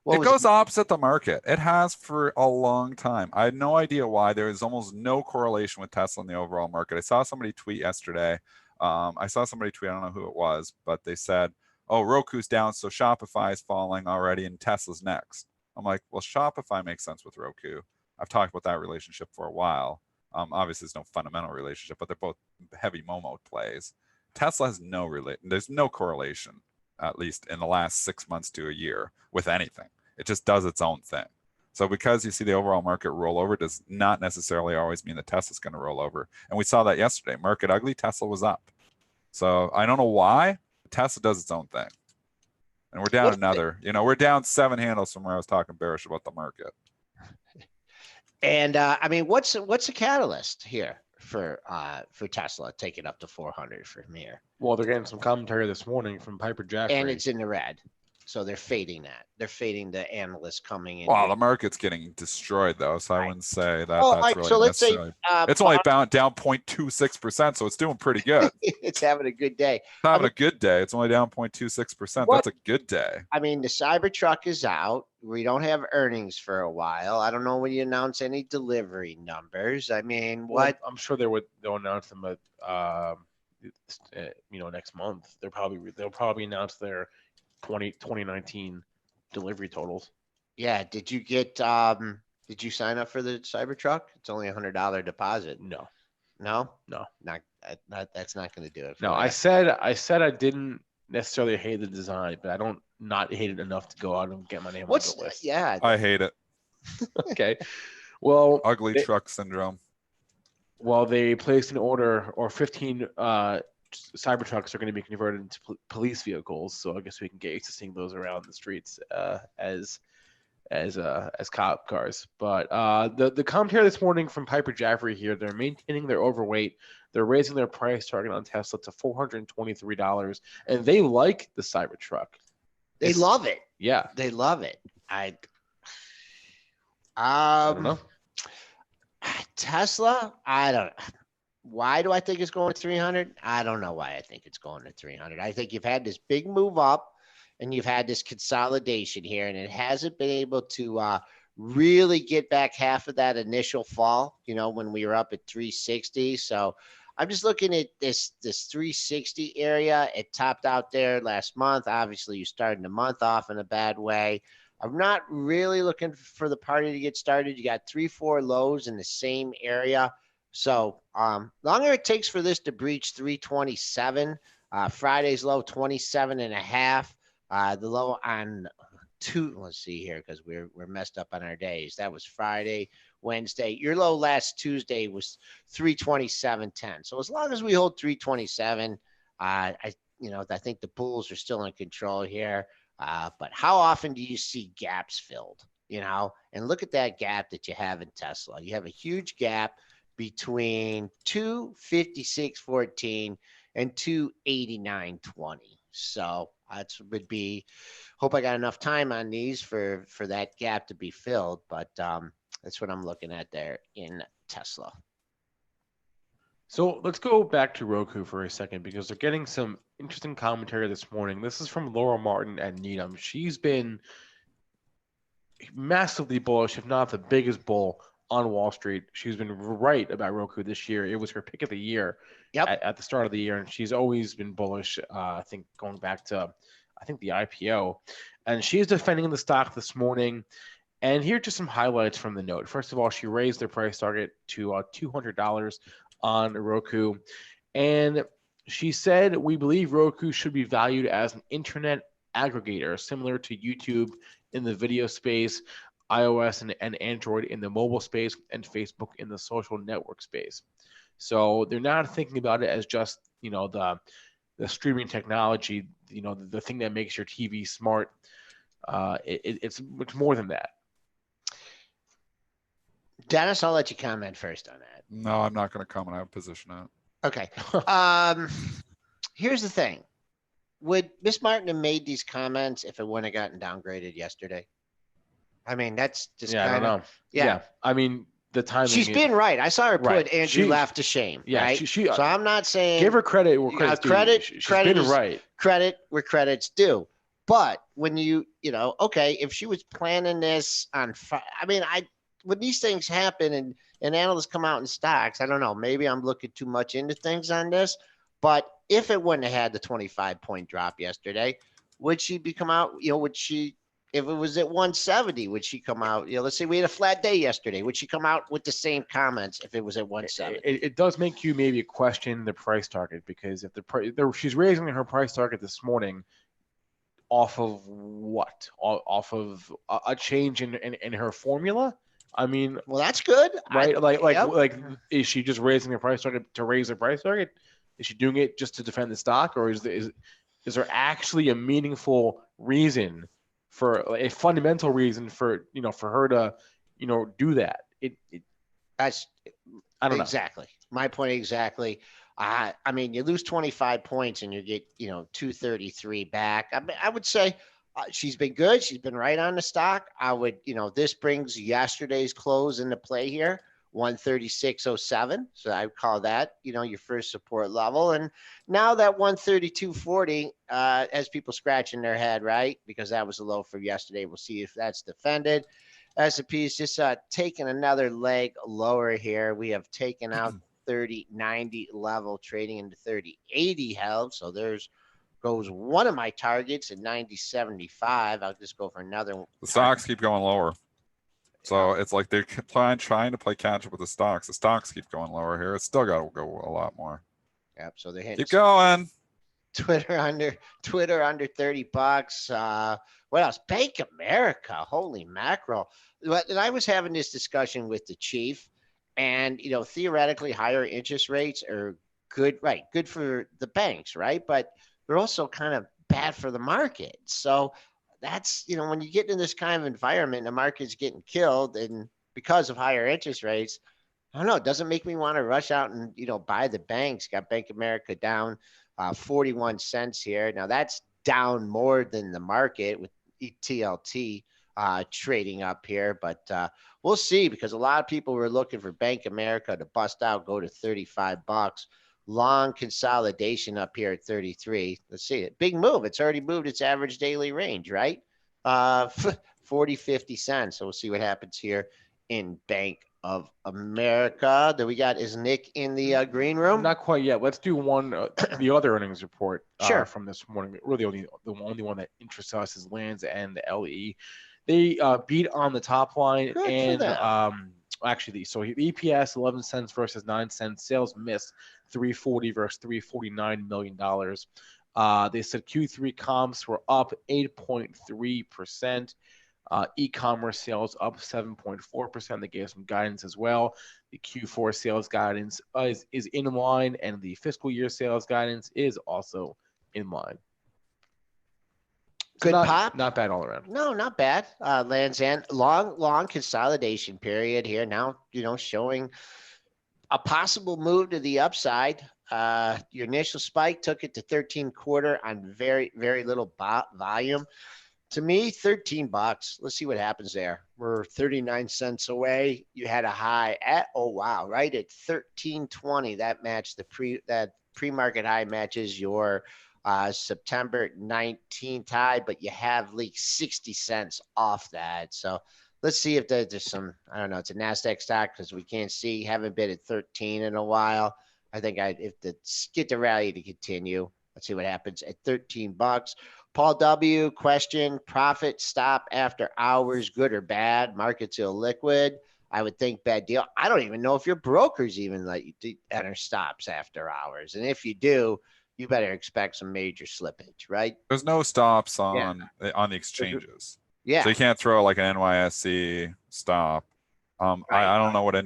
[SPEAKER 3] goes opposite the market. It has for a long time. I had no idea why. There is almost no correlation with Tesla in the overall market. I saw somebody tweet yesterday. I don't know who it was, but they said, oh, Roku's down, so Shopify is falling already, and Tesla's next. I'm like, well, Shopify makes sense with Roku. I've talked about that relationship for a while. Obviously, there's no fundamental relationship, but they're both heavy Momo plays. Tesla has there's no correlation, at least in the last 6 months to a year, with anything. It just does its own thing. So because you see the overall market roll over does not necessarily always mean that Tesla's going to roll over. And we saw that yesterday. Market ugly, Tesla was up. So I don't know why. Tesla does its own thing. And we're down we're down 7 handles from where I was talking bearish about the market.
[SPEAKER 2] And I mean, what's the catalyst here for Tesla taking up to 400 from here?
[SPEAKER 4] Well, they're getting some commentary this morning from Piper Jaffray.
[SPEAKER 2] And it's in the red. So they're fading that. They're fading the analysts coming in.
[SPEAKER 3] Well, the market's getting destroyed, though, so I wouldn't say that that's really
[SPEAKER 2] so let's
[SPEAKER 3] necessarily.
[SPEAKER 2] Say,
[SPEAKER 3] it's only down 0.26%, so it's doing pretty good.
[SPEAKER 2] It's having a good day.
[SPEAKER 3] It's having a good day. It's only down 0.26%. That's a good day.
[SPEAKER 2] I mean, the Cybertruck is out. We don't have earnings for a while. I don't know when you announce any delivery numbers. I mean, what?
[SPEAKER 4] Well, I'm sure they'll announce them at next month. They'll probably announce their 2019 delivery totals.
[SPEAKER 2] Yeah. Did you sign up for the Cybertruck? It's only $100 deposit.
[SPEAKER 4] No.
[SPEAKER 2] That's not going to do it.
[SPEAKER 4] No, I said I didn't necessarily hate the design, but I don't not hate it enough to go out and get my name on the list.
[SPEAKER 2] Yeah.
[SPEAKER 3] I hate it.
[SPEAKER 4] Okay. Well,
[SPEAKER 3] ugly truck syndrome.
[SPEAKER 4] Well, they placed an order, or 15 Cybertrucks are going to be converted into police vehicles, so I guess we can get used to seeing those around the streets as cop cars. But the commentary this morning from Piper Jaffray here, they're maintaining their overweight. They're raising their price target on Tesla to $423, and they like the Cybertruck.
[SPEAKER 2] They love it.
[SPEAKER 4] Yeah,
[SPEAKER 2] they love it. I don't know. Tesla, I don't. Why do I think it's going to 300? I don't know why I think it's going to 300. I think you've had this big move up and you've had this consolidation here, and it hasn't been able to really get back half of that initial fall, when we were up at 360. So I'm just looking at this 360 area. It topped out there last month. Obviously, you started the month off in a bad way. I'm not really looking for the party to get started. You got 3-4 lows in the same area. So longer it takes for this to breach 327, Friday's low 27.5, the low on let's see here, because we're messed up on our days. That was Friday, Wednesday. Your low last Tuesday was 327.10. So as long as we hold 327, I think the bulls are still in control here. But how often do you see gaps filled? And look at that gap that you have in Tesla. You have a huge gap. between 256.14 and 289.20. So that's would be. Hope I got enough time on these for that gap to be filled, but that's what I'm looking at there in Tesla.
[SPEAKER 4] So let's go back to Roku for a second because they're getting some interesting commentary this morning. This is from Laura Martin at Needham. She's been massively bullish, if not the biggest bull on Wall Street. She's been right about Roku this year. It was her pick of the year at the start of the year, and she's always been bullish, I think, going back to, the IPO. And she's defending the stock this morning. And here are just some highlights from the note. First of all, she raised their price target to $200 on Roku. And she said, we believe Roku should be valued as an internet aggregator, similar to YouTube in the video space, iOS and Android in the mobile space, and Facebook in the social network space. So they're not thinking about it as just, the streaming technology, the thing that makes your TV smart. It's much more than that.
[SPEAKER 2] Dennis, I'll let you comment first on that.
[SPEAKER 3] No, I'm not going to comment. I have position it.
[SPEAKER 2] Okay. Here's the thing. Would Miss Martin have made these comments if it wouldn't have gotten downgraded yesterday? I mean, that's just
[SPEAKER 4] I don't know.
[SPEAKER 2] Yeah.
[SPEAKER 4] I mean, the timing.
[SPEAKER 2] She's been right. I saw her put
[SPEAKER 4] Right.
[SPEAKER 2] Andrew Laff to shame.
[SPEAKER 4] Yeah.
[SPEAKER 2] Right?
[SPEAKER 4] So
[SPEAKER 2] I'm not saying
[SPEAKER 4] give her credit where credit's due. She's been right.
[SPEAKER 2] Credit where credit's due. But when okay, if she was planning this on, when these things happen and analysts come out in stocks, I don't know, maybe I'm looking too much into things on this, but if it wouldn't have had the 25-point drop yesterday, would she come out, if it was at 170, would she come out, let's say we had a flat day yesterday, would she come out with the same comments if it was at 170?
[SPEAKER 4] It does make you maybe question the price target, because if she's raising her price target this morning off of what? Off of a change in her formula? I mean,
[SPEAKER 2] well, that's good,
[SPEAKER 4] right? Is she just raising the price target to raise the price target? Is she doing it just to defend the stock, or is there actually a meaningful reason, for a fundamental reason for her to do that?
[SPEAKER 2] That's
[SPEAKER 4] I don't know.
[SPEAKER 2] Exactly my point. Exactly. I mean, you lose 25 points and you get 233 back. I would say. She's been good. She's been right on the stock. I would, this brings yesterday's close into play here, 136.07. So I would call that, your first support level. And now that 132.40 has people scratching their head, right? Because that was a low for yesterday. We'll see if that's defended. S&P is just taking another leg lower here. We have taken out 30.90 level, trading into 30.80 held. So goes one of my targets at 90.75. I'll just go for another one.
[SPEAKER 3] The stocks keep going lower. So it's like they're trying to play catch up with the stocks. The stocks keep going lower here. It's still got to go a lot more.
[SPEAKER 2] Yep. So they're hitting.
[SPEAKER 3] Keep going.
[SPEAKER 2] Twitter under $30. What else? Bank America. Holy mackerel. And I was having this discussion with the chief, and theoretically higher interest rates are good, right? Good for the banks, right? But they're also kind of bad for the market. So that's, when you get in this kind of environment, the market's getting killed, and because of higher interest rates, I don't know, it doesn't make me want to rush out and, buy the banks. Got Bank of America down 41 cents here. Now that's down more than the market with TLT trading up here, but we'll see, because a lot of people were looking for Bank of America to bust out, go to $35. Long consolidation up here at 33. Let's see it. Big move. It's already moved its average daily range, right? 40, 50 cents. So we'll see what happens here in Bank of America. Is Nick in the green room?
[SPEAKER 4] Not quite yet. Let's do one, the other earnings report from this morning. Really, the only one that interests us is Lands and the LE. They beat on the top line.
[SPEAKER 2] Good
[SPEAKER 4] and
[SPEAKER 2] for them.
[SPEAKER 4] Actually, so the EPS 11 cents versus 9 cents. Sales missed 340 versus $349 million. They said Q3 comps were up 8.3%. E-commerce sales up 7.4%. They gave some guidance as well. The Q4 sales guidance is in line, and the fiscal year sales guidance is also in line.
[SPEAKER 2] Good pop.
[SPEAKER 4] Not bad all around.
[SPEAKER 2] No, not bad. Lands End, long consolidation period here now, showing a possible move to the upside. Your initial spike took it to 13.25 on very, very little volume. To me, $13. Let's see what happens there. We're 39 cents away. You had a high at, oh wow, right at 13.20. That matched that pre-market high matches your September 19th high, but you have leaked 60 cents off that. So let's see if there's some, I don't know, it's a NASDAQ stock because we can't see, haven't been at 13 in a while. I think get the rally to continue. Let's see what happens at $13. Paul W. question, profit stop after hours, good or bad? Market's illiquid. I would think bad deal. I don't even know if your brokers even let you enter stops after hours. And if you do, you better expect some major slippage, right?
[SPEAKER 3] There's no stops on the exchanges.
[SPEAKER 2] Yeah.
[SPEAKER 3] So you can't throw like an NYSE stop.
[SPEAKER 2] Right.
[SPEAKER 3] I don't know what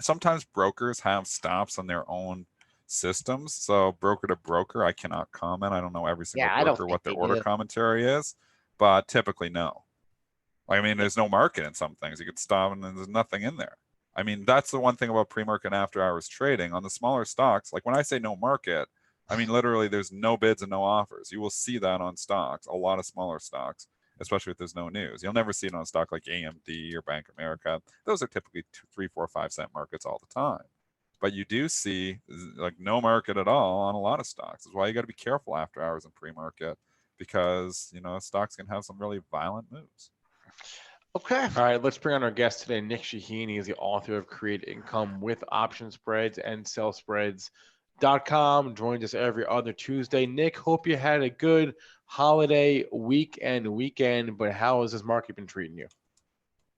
[SPEAKER 3] sometimes brokers have stops on their own systems. So broker to broker, I cannot comment. I don't know every single broker what their order commentary is, but typically no. I mean, there's no market in some things. You could stop and there's nothing in there. I mean, that's the one thing about pre-market and after hours trading on the smaller stocks. Like when I say no market, I mean, literally there's no bids and no offers. You will see that on stocks, a lot of smaller stocks, especially if there's no news. You'll never see it on a stock like AMD or Bank of America. Those are typically 2, 3, 4, 5 cent markets all the time. But you do see like no market at all on a lot of stocks. That's why you got to be careful after hours in pre-market because, stocks can have some really violent moves.
[SPEAKER 2] Okay.
[SPEAKER 4] All right, let's bring on our guest today, Nick Chahine. He is the author of Create Income with Option Spreads and Sell Spreads.com. Joins us every other Tuesday. Nick, hope you had a good holiday weekend, but how has this market been treating you?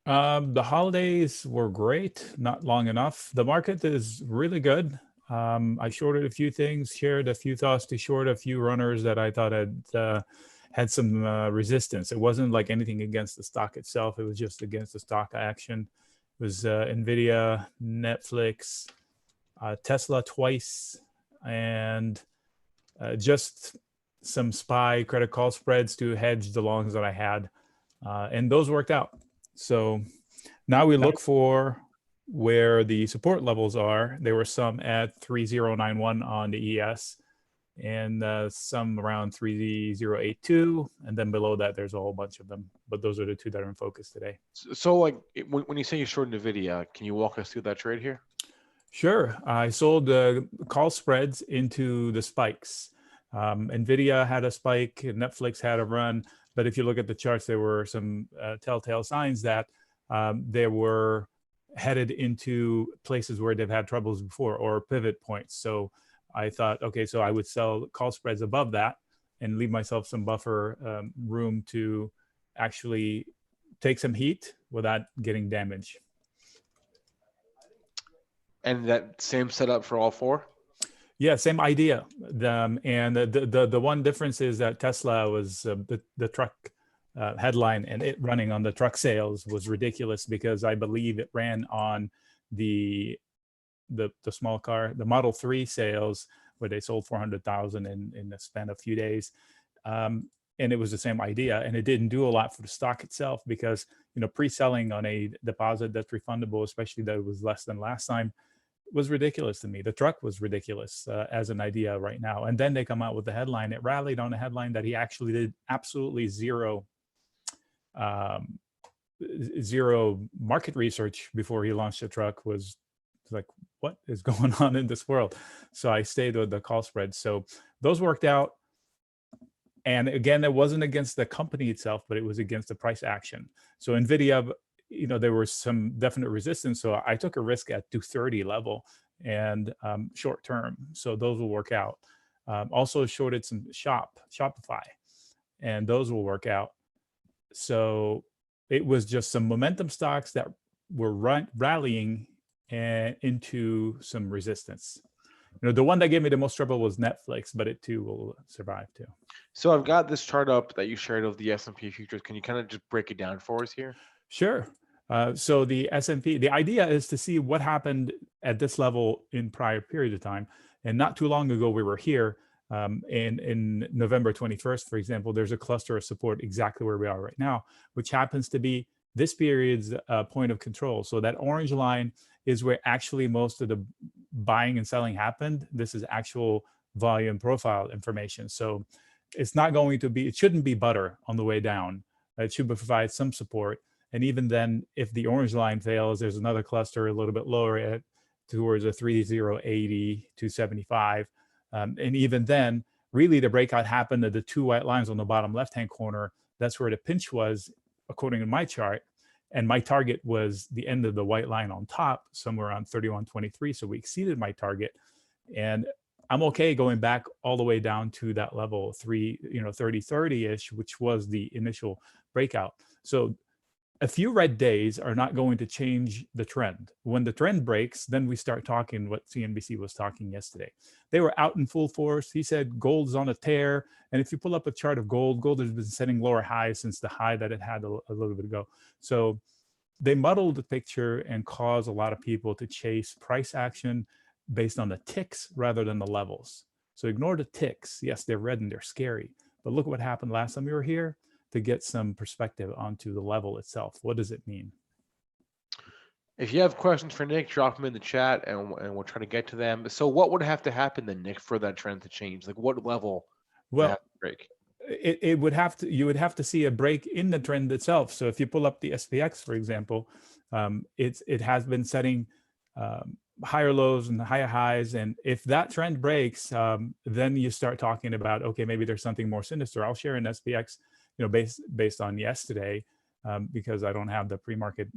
[SPEAKER 5] The holidays were great, not long enough. The market is really good. I shorted a few things, shared a few thoughts to short a few runners that I thought had some resistance. It wasn't like anything against the stock itself. It was just against the stock action. It was NVIDIA, Netflix, Tesla twice, and just some SPY credit call spreads to hedge the longs that I had. And those worked out. So now we look for where the support levels are. There were some at 3091 on the ES and some around 3082. And then below that, there's a whole bunch of them. But those are the two that are in focus today.
[SPEAKER 4] So like when you say you shorted NVIDIA, can you walk us through that trade here?
[SPEAKER 5] Sure. I sold call spreads into the spikes. NVIDIA had a spike, Netflix had a run. But if you look at the charts, there were some telltale signs that they were headed into places where they've had troubles before or pivot points. So I thought, okay, so I would sell call spreads above that and leave myself some buffer room to actually take some heat without getting damage.
[SPEAKER 4] And that same setup for all four?
[SPEAKER 5] Yeah, same idea. The one difference is that Tesla was the truck headline, and it running on the truck sales was ridiculous because I believe it ran on the small car, the Model 3 sales, where they sold 400,000 in the span of a few days. And it was the same idea, and it didn't do a lot for the stock itself because pre-selling on a deposit that's refundable, especially that it was less than last time, was ridiculous to me. The truck was ridiculous as an idea right now. And then they come out with the headline. It rallied on a headline that he actually did absolutely zero market research before he launched the truck. Was like, what is going on in this world? So I stayed with the call spread. So those worked out. And again, it wasn't against the company itself, but it was against the price action. So NVIDIA, there was some definite resistance. So I took a risk at 230 level and short term. So those will work out. Also shorted some Shopify, and those will work out. So it was just some momentum stocks that were rallying into some resistance. The one that gave me the most trouble was Netflix, but it too will survive too.
[SPEAKER 4] So I've got this chart up that you shared of the S&P futures. Can you kind of just break it down for us here? Sure.
[SPEAKER 5] So the S&P, the idea is to see what happened at this level in prior period of time. And not too long ago, we were here in November 21st, for example, there's a cluster of support exactly where we are right now, which happens to be this period's point of control. So that orange line is where actually most of the buying and selling happened. This is actual volume profile information. So it's not going to be, it shouldn't be butter on the way down. It should provide some support. And even then, if the orange line fails, there's another cluster a little bit lower at towards a 3080, 275. And even then, really the breakout happened at the two white lines on the bottom left-hand corner. That's where the pinch was, according to my chart. And my target was the end of the white line on top, somewhere around 31.23. So we exceeded my target. And I'm okay going back all the way down to that level 30-30-ish, which was the initial breakout. So a few red days are not going to change the trend. When the trend breaks, then we start talking what CNBC was talking yesterday. They were out in full force. He said gold's on a tear. And if you pull up a chart of gold, gold has been setting lower highs since the high that it had a little bit ago. So they muddled the picture and caused a lot of people to chase price action based on the ticks rather than the levels. So ignore the ticks. Yes, they're red and they're scary. But look what happened last time we were here, to get some perspective onto the level itself. What does it mean?
[SPEAKER 4] If you have questions for Nick, drop them in the chat and we'll try to get to them. So what would have to happen then, Nick, for that trend to change? Like what level would have to break?
[SPEAKER 5] It would have to, you would have to see a break in the trend itself. So if you pull up the SPX, for example, it has been setting higher lows and higher highs. And if that trend breaks, then you start talking about, okay, maybe there's something more sinister. I'll share an SPX, based on yesterday, because I don't have the pre-market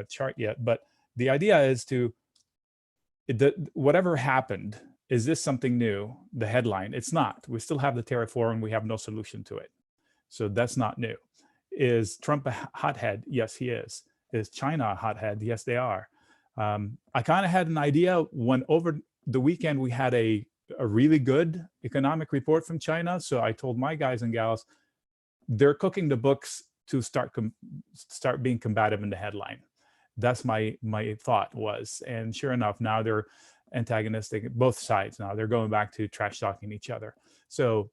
[SPEAKER 5] chart yet. But the idea is whatever happened, is this something new? The headline, it's not. We still have the tariff war and we have no solution to it. So that's not new. Is Trump a hothead? Yes, he is. Is China a hothead? Yes, they are. I kind of had an idea when over the weekend we had a really good economic report from China. So I told my guys and gals, they're cooking the books to start being combative in the headline. That's my thought was. And sure enough, now they're antagonistic, both sides now. They're going back to trash talking each other. So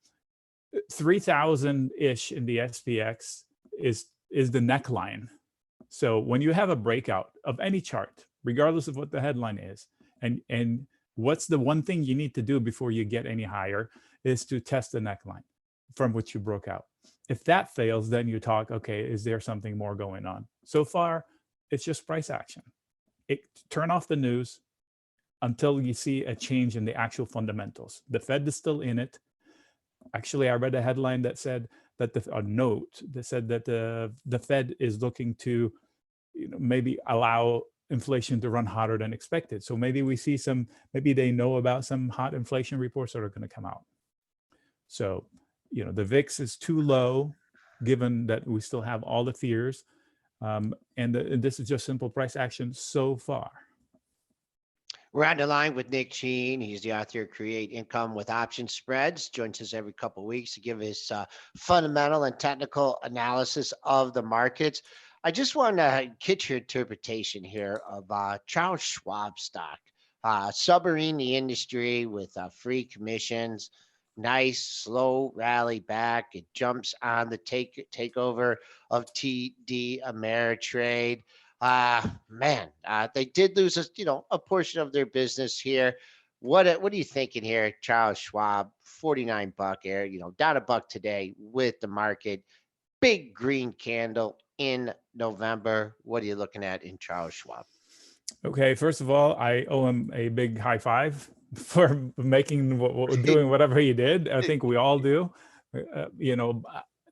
[SPEAKER 5] 3,000-ish in the SPX is the neckline. So when you have a breakout of any chart, regardless of what the headline is, and what's the one thing you need to do before you get any higher is to test the neckline from which you broke out. If that fails, then you talk, okay, is there something more going on? So far, it's just price action. Turn off the news until you see a change in the actual fundamentals. The Fed is still in it. Actually, I read a headline that said that a note that said that the Fed is looking to maybe allow inflation to run hotter than expected. So maybe we see maybe they know about some hot inflation reports that are going to come out. So, the VIX is too low, given that we still have all the fears. And this is just simple price action so far.
[SPEAKER 2] We're on the line with Nick Chahine. He's the author of Create Income with Option Spreads. Joins us every couple of weeks to give his fundamental and technical analysis of the markets. I just want to get your interpretation here of Charles Schwab stock. Submarine the industry with free commissions. Nice slow rally back. It jumps on the takeover of TD Ameritrade. They did lose a portion of their business here. What are you thinking here, Charles Schwab? $49 here, down $1 today with the market. Big green candle in November. What are you looking at in Charles Schwab?
[SPEAKER 5] Okay, first of all, I owe him a big high five for making doing whatever he did. I think we all do.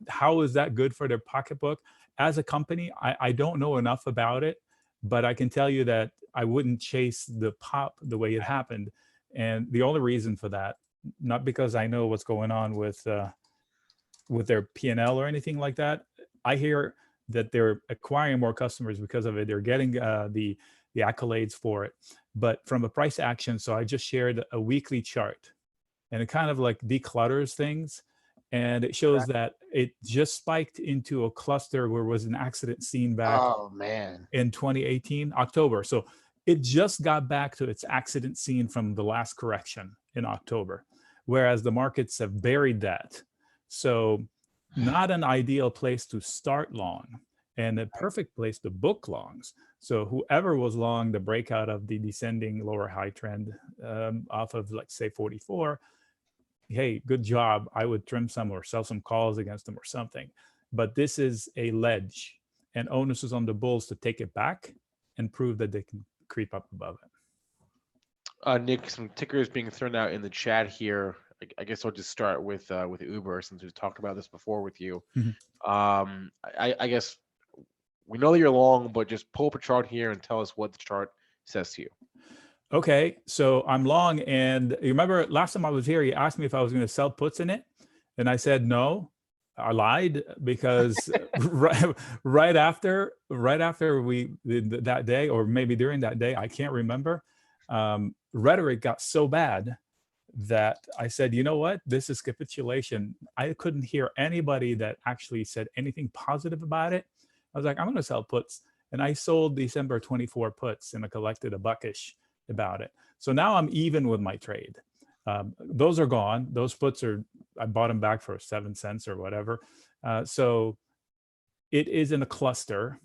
[SPEAKER 5] How is that good for their pocketbook? As a company, I don't know enough about it, but I can tell you that I wouldn't chase the pop the way it happened. And the only reason for that, not because I know what's going on with their P&L or anything like that. I hear that they're acquiring more customers because of it. They're getting the accolades for it. But from a price action, so I just shared a weekly chart, and it kind of like declutters things. And it shows that it just spiked into a cluster where was an accident seen back in 2018, October. So it just got back to its accident scene from the last correction in October, whereas the markets have buried that. So not an ideal place to start long and a perfect place to book longs. So whoever was long the breakout of the descending lower high trend off of, like, say 44, hey, good job. I would trim some or sell some calls against them or something. But this is a ledge, and onus is on the bulls to take it back and prove that they can creep up above it.
[SPEAKER 4] Nick, some tickers being thrown out in the chat here. I guess I'll just start with Uber, since we've talked about this before with you. I guess we know that you're long, but just pull up a chart here and tell us what the chart says to you.
[SPEAKER 5] Okay, so I'm long, and you remember last time I was here, you asked me if I was going to sell puts in it, and I said no. I lied, because right after that day, or maybe during that day, I can't remember, rhetoric got so bad that I said, you know what, this is capitulation. I couldn't hear anybody that actually said anything positive about it. I was like, I'm going to sell puts, and I sold December 24 puts, and I collected $1-ish about it. So now I'm even with my trade. Those are gone. Those puts I bought them back for 7 cents or whatever. So it is in a cluster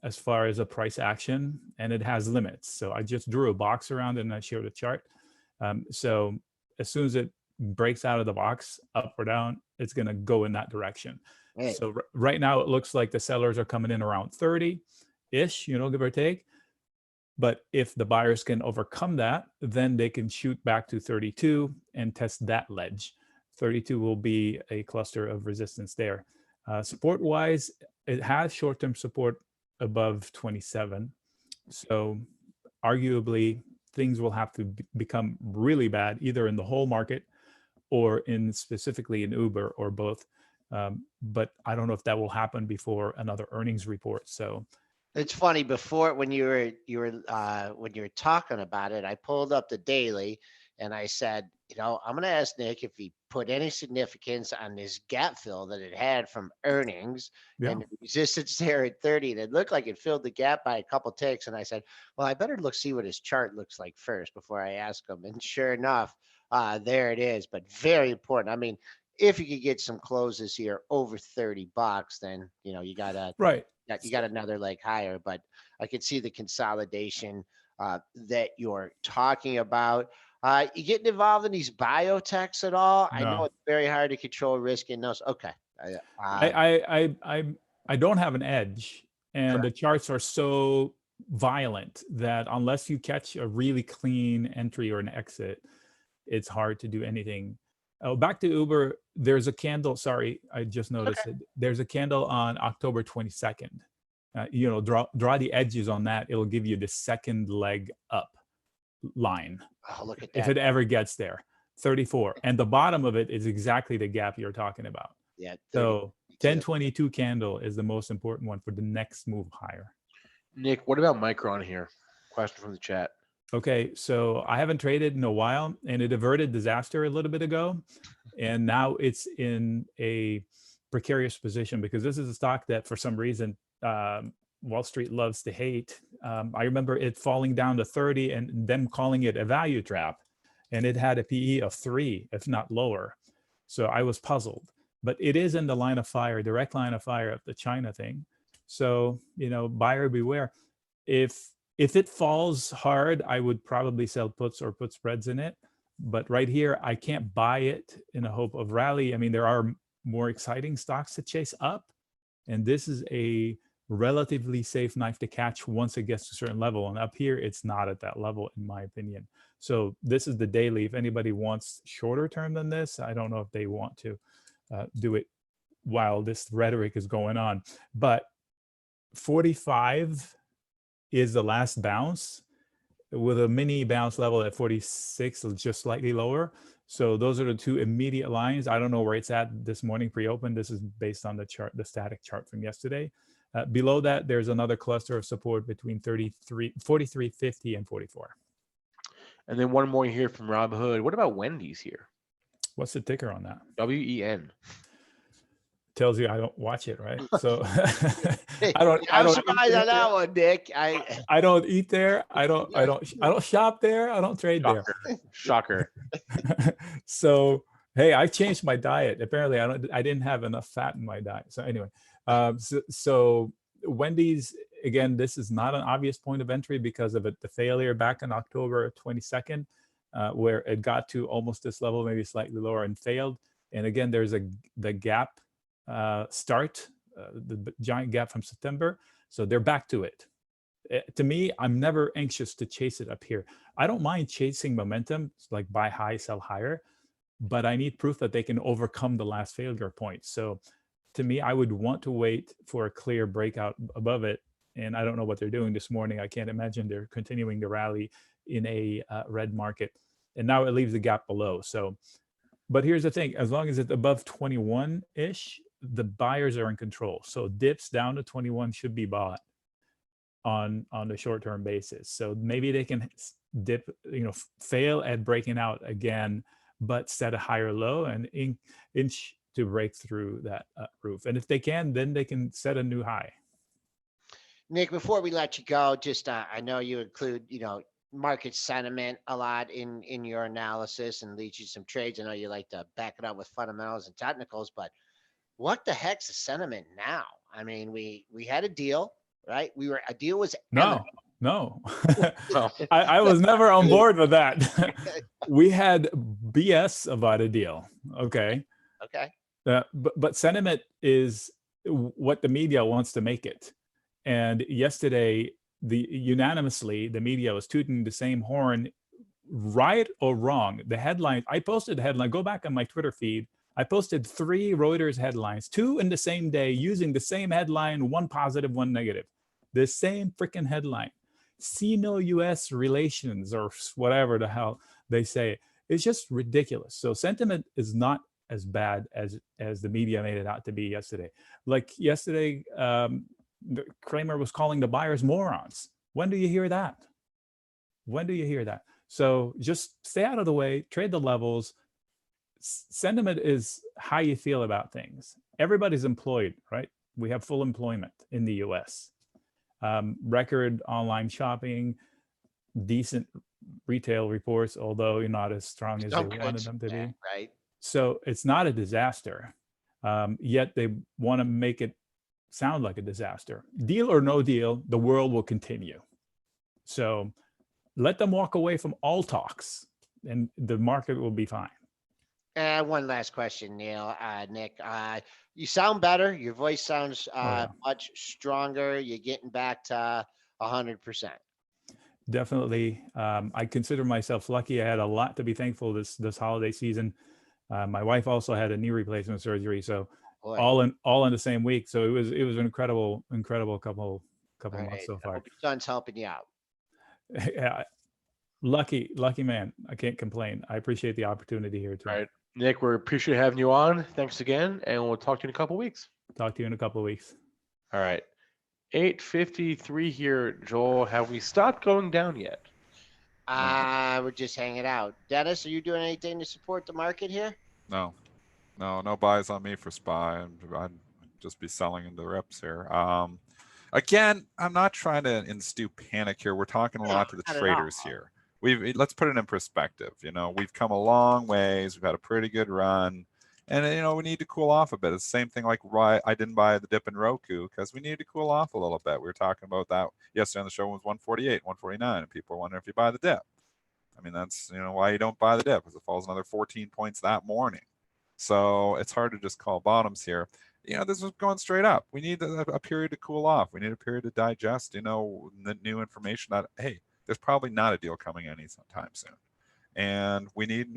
[SPEAKER 5] as far as a price action, and it has limits. So I just drew a box around it, and I showed a chart. So as soon as it breaks out of the box, up or down, it's going to go in that direction.
[SPEAKER 2] Right.
[SPEAKER 5] So right now it looks like the sellers are coming in around 30-ish, give or take. But if the buyers can overcome that, then they can shoot back to 32 and test that ledge. 32 will be a cluster of resistance there. Support-wise, it has short-term support above 27. So arguably, things will have to become really bad, either in the whole market or specifically in Uber, or both. But I don't know if that will happen before another earnings report. So
[SPEAKER 2] it's funny, before, when you were talking about it, I pulled up the daily and I said, I'm going to ask Nick if he put any significance on this gap fill that it had from earnings, and the resistance there at 30. And it looked like it filled the gap by a couple ticks. And I said, well, I better see what his chart looks like first before I ask him. And sure enough, there it is. But very important. I mean, if you could get some closes here over $30, then, you got to,
[SPEAKER 5] right.
[SPEAKER 2] You got another leg higher. But I could see the consolidation that you're talking about. You getting involved in these biotechs at all?
[SPEAKER 5] No.
[SPEAKER 2] I know it's very hard to control risk in those. Okay.
[SPEAKER 5] I don't have an edge, and
[SPEAKER 2] Correct.
[SPEAKER 5] the charts are so violent that unless you catch a really clean entry or an exit, it's hard to do anything. Back to Uber, there's a candle. Sorry, I just noticed it. There's a candle on October 22nd. Draw the edges on that. It'll give you the second leg up line.
[SPEAKER 2] Oh, look at that.
[SPEAKER 5] If it ever gets there, 34. And the bottom of it is exactly the gap you're talking about.
[SPEAKER 2] Yeah.
[SPEAKER 5] So 1022 candle is the most important one for the next move higher.
[SPEAKER 4] Nick, what about Micron here? Question from the chat.
[SPEAKER 5] Okay, so I haven't traded in a while, and it averted disaster a little bit ago, and now it's in a precarious position because this is a stock that for some reason Wall Street loves to hate. I remember it falling down to 30 and them calling it a value trap, and it had a PE of 3, if not lower. So I was puzzled, but it is in the line of fire, direct line of fire of the China thing. So, buyer beware. If it falls hard, I would probably sell puts or put spreads in it. But right here, I can't buy it in a hope of rally. I mean, there are more exciting stocks to chase up, and this is a relatively safe knife to catch once it gets to a certain level. And up here, it's not at that level, in my opinion. So this is the daily. If anybody wants shorter term than this, I don't know if they want to do it while this rhetoric is going on. But 45 is the last bounce, with a mini bounce level at 46, just slightly lower. So those are the two immediate lines. I don't know where it's at this morning pre-open. This is based on the chart, the static chart from yesterday. Below that, there's another cluster of support between 43.50 and 44.
[SPEAKER 4] And then one more here from Rob Hood. What about Wendy's here?
[SPEAKER 5] What's the ticker on that?
[SPEAKER 4] WEN.
[SPEAKER 5] Tells you I don't watch it, right? So
[SPEAKER 2] I'm surprised on that one, Nick.
[SPEAKER 5] I don't eat there. I don't shop there. I don't trade there.
[SPEAKER 4] Shocker.
[SPEAKER 5] So hey, I changed my diet. Apparently, I didn't have enough fat in my diet. So anyway, so Wendy's Again, this is not an obvious point of entry because of the failure back on October 22nd, where it got to almost this level, maybe slightly lower, and failed. And again, there's the gap start, the giant gap from September. So they're back to it. To me, I'm never anxious to chase it up here. I don't mind chasing momentum, like buy high, sell higher, but I need proof that they can overcome the last failure point. So to me, I would want to wait for a clear breakout above it. And I don't know what they're doing this morning. I can't imagine they're continuing to rally in a red market. And now it leaves the gap below. So, but here's the thing, as long as it's above 21-ish, the buyers are in control. So dips down to 21 should be bought on the short-term basis. So maybe they can dip, fail at breaking out again, but set a higher low and inch to break through that roof. And if they can, then they can set a new high.
[SPEAKER 2] Nick, before we let you go, just I know you include, market sentiment a lot in your analysis and lead you some trades. I know you like to back it up with fundamentals and technicals, but what the heck's the sentiment now? I mean, we had a deal, right? A deal was
[SPEAKER 5] No.
[SPEAKER 4] No.
[SPEAKER 5] I was never on board with that. We had BS about a deal. Okay.
[SPEAKER 2] Okay.
[SPEAKER 5] But sentiment is what the media wants to make it. And yesterday, unanimously, the media was tooting the same horn, right or wrong. The headline, I posted the headline, go back on my Twitter feed. I posted 3 Reuters headlines, 2 in the same day, using the same headline, one positive, one negative. The same freaking headline. Sino-US relations, or whatever the hell they say. It's just ridiculous. So sentiment is not as bad as the media made it out to be yesterday. Like yesterday, Kramer was calling the buyers morons. When do you hear that? When do you hear that? So just stay out of the way, trade the levels. Sentiment is how you feel about things. Everybody's employed, right? We have full employment in the US. Record online shopping, decent retail reports, although not as strong as they wanted them to be.
[SPEAKER 2] Right.
[SPEAKER 5] So it's not a disaster, yet they want to make it sound like a disaster. Deal or no deal, the world will continue. So let them walk away from all talks and the market will be fine.
[SPEAKER 2] One last question, Nick. You sound better. Your voice sounds much stronger. You're getting back to 100%.
[SPEAKER 5] Definitely. I consider myself lucky. I had a lot to be thankful this holiday season. My wife also had a knee replacement surgery, so all in the same week. So it was an incredible couple months so far. I hope
[SPEAKER 2] your son's helping you out.
[SPEAKER 5] Yeah, lucky man. I can't complain. I appreciate the opportunity here too.
[SPEAKER 4] All right, Nick, we appreciate having you on. Thanks again, and we'll talk to you in a couple of weeks.
[SPEAKER 5] Talk to you in a couple of weeks.
[SPEAKER 4] All right, 8:53 here, Joel. Have we stopped going down yet?
[SPEAKER 2] We're just hanging out. Dennis, are you doing anything to support the market here?
[SPEAKER 3] No buys on me for SPY. I'd just be selling into the reps here. Again, I'm not trying to instill panic here. We're talking a lot to the traders here. Let's put it in perspective. We've come a long ways. We've had a pretty good run, and we need to cool off a bit. It's the same thing like why I didn't buy the dip in Roku, because we needed to cool off a little bit. We were talking about that yesterday on the show. It was 148, 149, and people are wondering if you buy the dip. I mean, that's why you don't buy the dip, because it falls another 14 points that morning. So it's hard to just call bottoms here. This is going straight up. We need a period to cool off. We need a period to digest, the new information that, hey, there's probably not a deal coming anytime soon. And we need,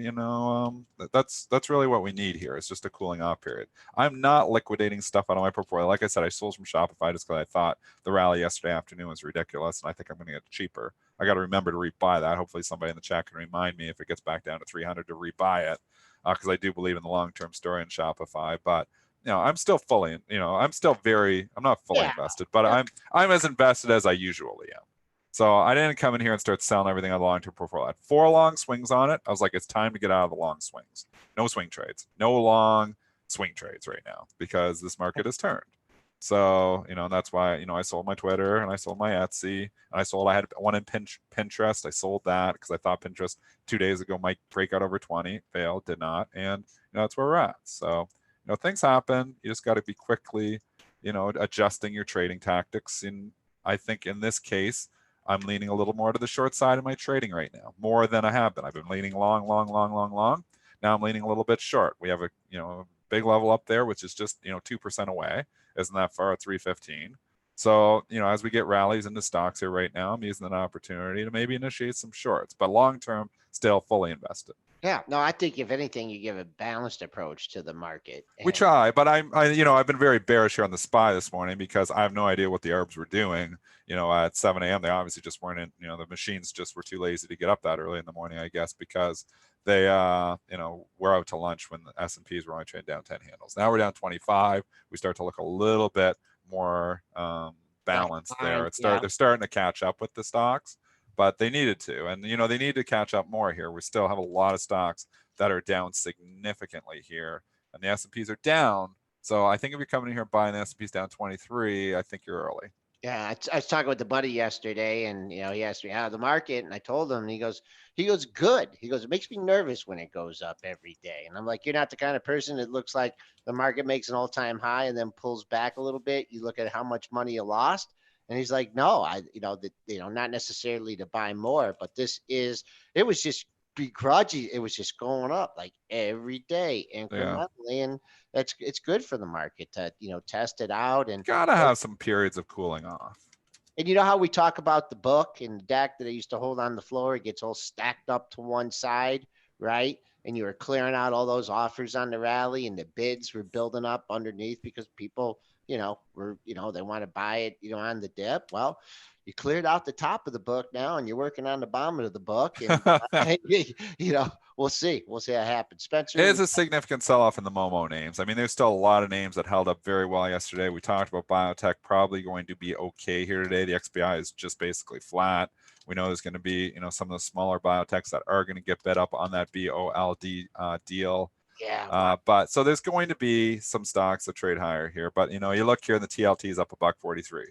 [SPEAKER 3] that's really what we need here. It's just a cooling off period. I'm not liquidating stuff out of my portfolio. Like I said, I sold some Shopify just because I thought the rally yesterday afternoon was ridiculous, and I think I'm going to get it cheaper. I got to remember to rebuy that. Hopefully somebody in the chat can remind me if it gets back down to 300 to rebuy it, because I do believe in the long-term story in Shopify. But I'm still fully, I'm not fully invested, but I'm as invested as I usually am. So I didn't come in here and start selling everything on the long-term portfolio. I had 4 long swings on it. I was like, it's time to get out of the long swings. No swing trades. No long swing trades right now, because this market has turned. So, that's why, I sold my Twitter and I sold my Etsy, and I had one in Pinterest. I sold that because I thought Pinterest 2 days ago might break out over 20. Failed, did not. And, that's where we're at. So, things happen. You just got to be quickly, adjusting your trading tactics. And I think in this case, I'm leaning a little more to the short side of my trading right now, more than I have been. I've been leaning long. Now I'm leaning a little bit short. We have a big level up there, which is just 2% away. Isn't that far at 315? So as we get rallies into stocks here right now, I'm using an opportunity to maybe initiate some shorts, but long term, still fully invested.
[SPEAKER 2] Yeah, no, I think if anything, you give a balanced approach to the market.
[SPEAKER 3] We try, but I've been very bearish here on the SPY this morning because I have no idea what the ARBs were doing. At 7 a.m. they obviously just weren't in. The machines just were too lazy to get up that early in the morning, I guess, because they were out to lunch when the S&Ps were only trading down 10 handles. Now we're down 25. We start to look a little bit more balanced there. They're starting to catch up with the stocks, but they needed to, and they need to catch up more here. We still have a lot of stocks that are down significantly here, and the S&Ps are down. So I think if you're coming in here buying the S&Ps down 23, I think you're early.
[SPEAKER 2] Yeah, I was talking with the buddy yesterday, and he asked me how the market, and I told him, and he goes, good. He goes, it makes me nervous when it goes up every day. And I'm like, you're not the kind of person that looks like the market makes an all-time high and then pulls back a little bit. You look at how much money you lost. And he's like, no, not necessarily to buy more, but it was just begrudging. It was just going up like every day incrementally. Yeah. And it's good for the market to, test it out. And
[SPEAKER 3] gotta have some periods of cooling off.
[SPEAKER 2] And you know how we talk about the book and the deck that I used to hold on the floor? It gets all stacked up to one side, right? And you were clearing out all those offers on the rally, and the bids were building up underneath because people, they want to buy it, on the dip. Well, you cleared out the top of the book now, and you're working on the bottom of the book. And, we'll see. We'll see how it happens. Spencer?
[SPEAKER 3] It is a significant sell-off in the Momo names. I mean, there's still a lot of names that held up very well yesterday. We talked about biotech probably going to be okay here today. The XBI is just basically flat. We know there's going to be, some of the smaller biotechs that are going to get bid up on that BOLD deal.
[SPEAKER 2] Yeah.
[SPEAKER 3] But so there's going to be some stocks that trade higher here. But, you look here, and the TLT is up $1.43.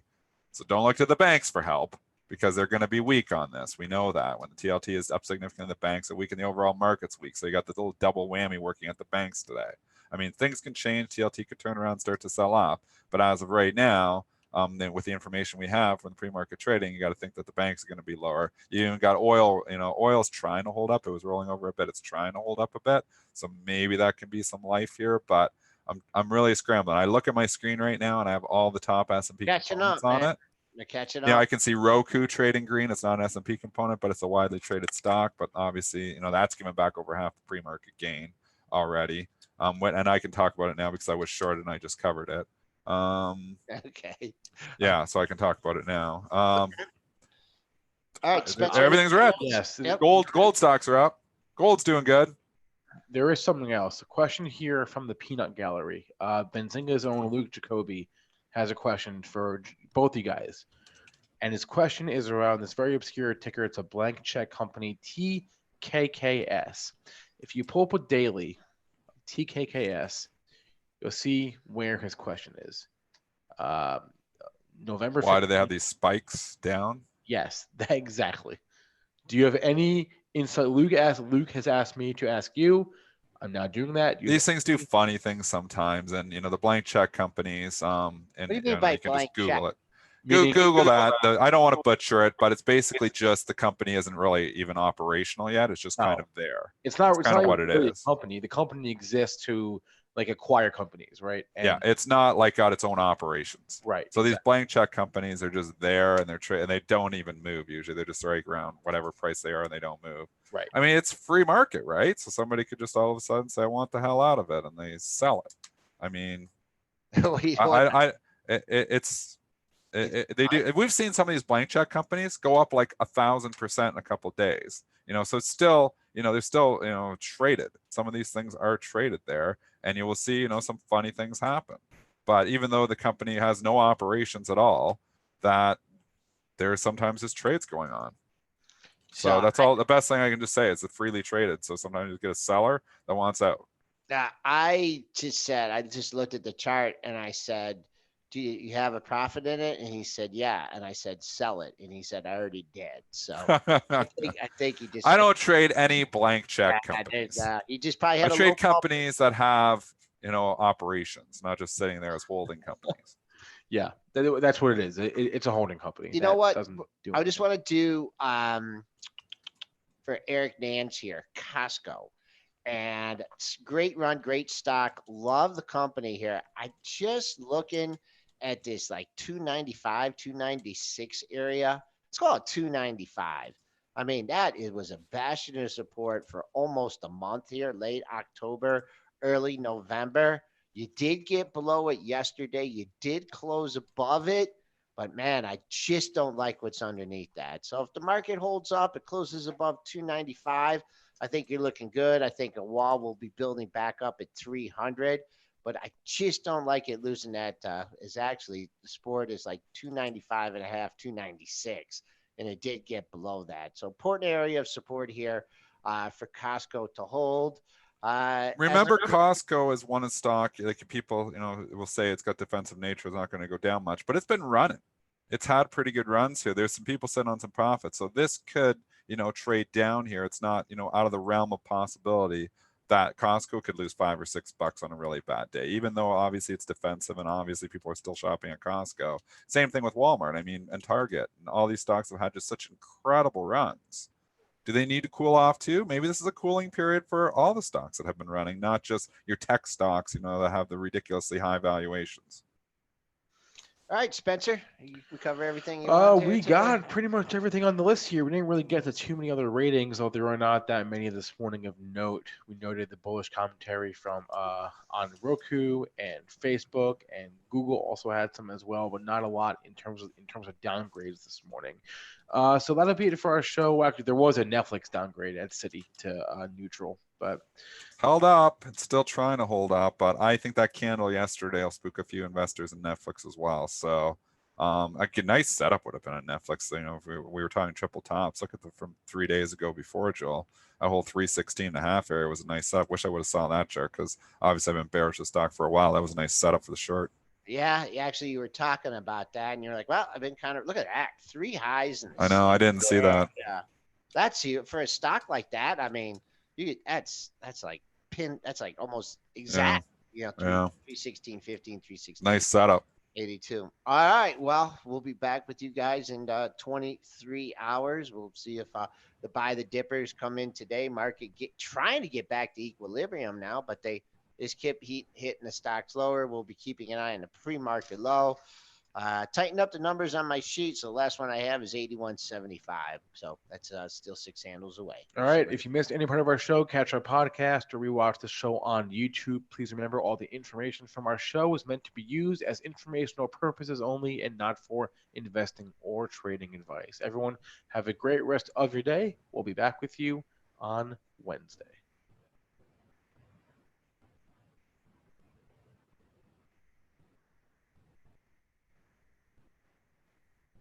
[SPEAKER 3] So don't look to the banks for help because they're going to be weak on this. We know that when the TLT is up significantly, the banks are weak and the overall market's weak. So you got the little double whammy working at the banks today. I mean, things can change. TLT could turn around and start to sell off. But as of right now, then with the information we have from the pre-market trading, you got to think that the banks are going to be lower. You even got oil, oil's trying to hold up. It was rolling over a bit. It's trying to hold up a bit. So maybe that can be some life here, but I'm really scrambling. I look at my screen right now and I have all the top S&P components on it.
[SPEAKER 2] They're catching up.
[SPEAKER 3] Yeah, I can see Roku trading green. It's not an S&P component, but it's a widely traded stock. But obviously, that's giving back over half the pre-market gain already. And I can talk about it now because I was short and I just covered it.
[SPEAKER 2] Okay.
[SPEAKER 3] Yeah, so I can talk about it now.
[SPEAKER 2] All right, Spencer.
[SPEAKER 3] Everything's red.
[SPEAKER 4] Yes.
[SPEAKER 2] Yep.
[SPEAKER 3] Gold stocks are up. Gold's doing good.
[SPEAKER 4] There is something else. A question here from the Peanut Gallery. Benzinga's own Luke Jacoby has a question for both you guys. And his question is around this very obscure ticker. It's a blank check company, TKKS. If you pull up a daily, TKKS, you'll see where his question is. November 15th.
[SPEAKER 3] Why do they have these spikes down?
[SPEAKER 4] Yes, exactly. Do you have any insight? Luke has asked me to ask you. I'm not doing that.
[SPEAKER 3] These things do funny things sometimes, and the blank check companies. And
[SPEAKER 2] What do you mean by
[SPEAKER 3] you can
[SPEAKER 2] blank
[SPEAKER 3] just Google
[SPEAKER 2] check?
[SPEAKER 3] it. Google that. I don't want to butcher it, but it's basically just the company isn't really even operational yet. It's just kind of there.
[SPEAKER 4] It's not
[SPEAKER 3] kind of what
[SPEAKER 4] really
[SPEAKER 3] it is.
[SPEAKER 4] A company. The company exists to acquire companies, right? And
[SPEAKER 3] yeah, it's not got its own operations.
[SPEAKER 4] Right.
[SPEAKER 3] So these blank check companies are just there, and and they don't even move usually. They're just right around whatever price they are, and they don't move.
[SPEAKER 4] Right.
[SPEAKER 3] I mean, it's free market, right? So somebody could just all of a sudden say, "I want the hell out of it," and they sell it. I mean, they do. We've seen some of these blank check companies go up like 1,000% in a couple of days. So it's still, they're still, traded. Some of these things are traded there, and you will see, some funny things happen. But even though the company has no operations at all, that there sometimes is trades going on. So that's all. The best thing I can just say is it's freely traded. So sometimes you get a seller that wants out.
[SPEAKER 2] I just looked at the chart and I said, do you have a profit in it? And he said, yeah. And I said, sell it. And he said, I already did. So I think he just.
[SPEAKER 3] I don't trade any blank check companies.
[SPEAKER 2] He just probably had
[SPEAKER 3] I trade companies that have, operations, not just sitting there as holding companies.
[SPEAKER 4] Yeah, that's what it is. It's a holding company.
[SPEAKER 2] You know what?
[SPEAKER 4] Doesn't do
[SPEAKER 2] I just
[SPEAKER 4] anything.
[SPEAKER 2] want to do for Eric Nance here, Costco. And it's great run, great stock. Love the company here. I just looking at this like 295, 296 area. Let's call it 295. I mean, it was a bastion of support for almost a month here, late October, early November. You did get below it yesterday. You did close above it. But man, I just don't like what's underneath that. So if the market holds up, it closes above 295. I think you're looking good. I think a wall will be building back up at 300, but I just don't like it losing that. Is actually the sport is like 295 and a half, 296, and it did get below that. So important area of support here for Costco to hold.
[SPEAKER 3] Remember, Costco is one stock, like people, will say it's got defensive nature, it's not going to go down much, but it's been running. It's had pretty good runs here. There's some people sitting on some profits. So this could, trade down here. It's not, out of the realm of possibility that Costco could lose $5 or $6 on a really bad day, even though obviously it's defensive and obviously people are still shopping at Costco. Same thing with Walmart, and Target, and all these stocks have had just such incredible runs. Do they need to cool off too? Maybe this is a cooling period for all the stocks that have been running, not just your tech stocks, that have the ridiculously high valuations.
[SPEAKER 2] All right, Spencer, we cover everything you want
[SPEAKER 4] We got pretty much everything on the list here. We didn't really get to too many other ratings, though there are not that many this morning of note. We noted the bullish commentary from on Roku and Facebook, and Google also had some as well, but not a lot in terms of downgrades this morning. So that'll be it for our show. Actually, there was a Netflix downgrade at Citi to neutral, but
[SPEAKER 3] held up. It's still trying to hold up, but I think that candle yesterday will spook a few investors in Netflix as well. So a nice setup would have been at Netflix. If we were talking triple tops, look at from 3 days ago before, Joel. That whole 316.5 area was a nice setup. Wish I would have saw that chart, because obviously I've been bearish the stock for a while. That was a nice setup for the short.
[SPEAKER 2] Yeah, actually, you were talking about that, and you're like, well, I've been look at that, 3 highs.
[SPEAKER 3] I know, I didn't see that.
[SPEAKER 2] Yeah, that's you for a stock like that. I mean, that's like that's like almost exact.
[SPEAKER 3] Yeah.
[SPEAKER 2] 316, 15, 316.
[SPEAKER 3] Nice setup.
[SPEAKER 2] 82. All right. Well, we'll be back with you guys in 23 hours. We'll see if the buy the dippers come in today. Market trying to get back to equilibrium now, but they just kept hitting the stocks lower. We'll be keeping an eye on the pre-market low. Tighten up the numbers on my sheet. So the last one I have is 81.75. So that's still 6 handles away.
[SPEAKER 4] All right. If you missed any part of our show, catch our podcast or rewatch the show on YouTube. Please remember, all the information from our show is meant to be used as informational purposes only and not for investing or trading advice. Everyone, have a great rest of your day. We'll be back with you on Wednesday.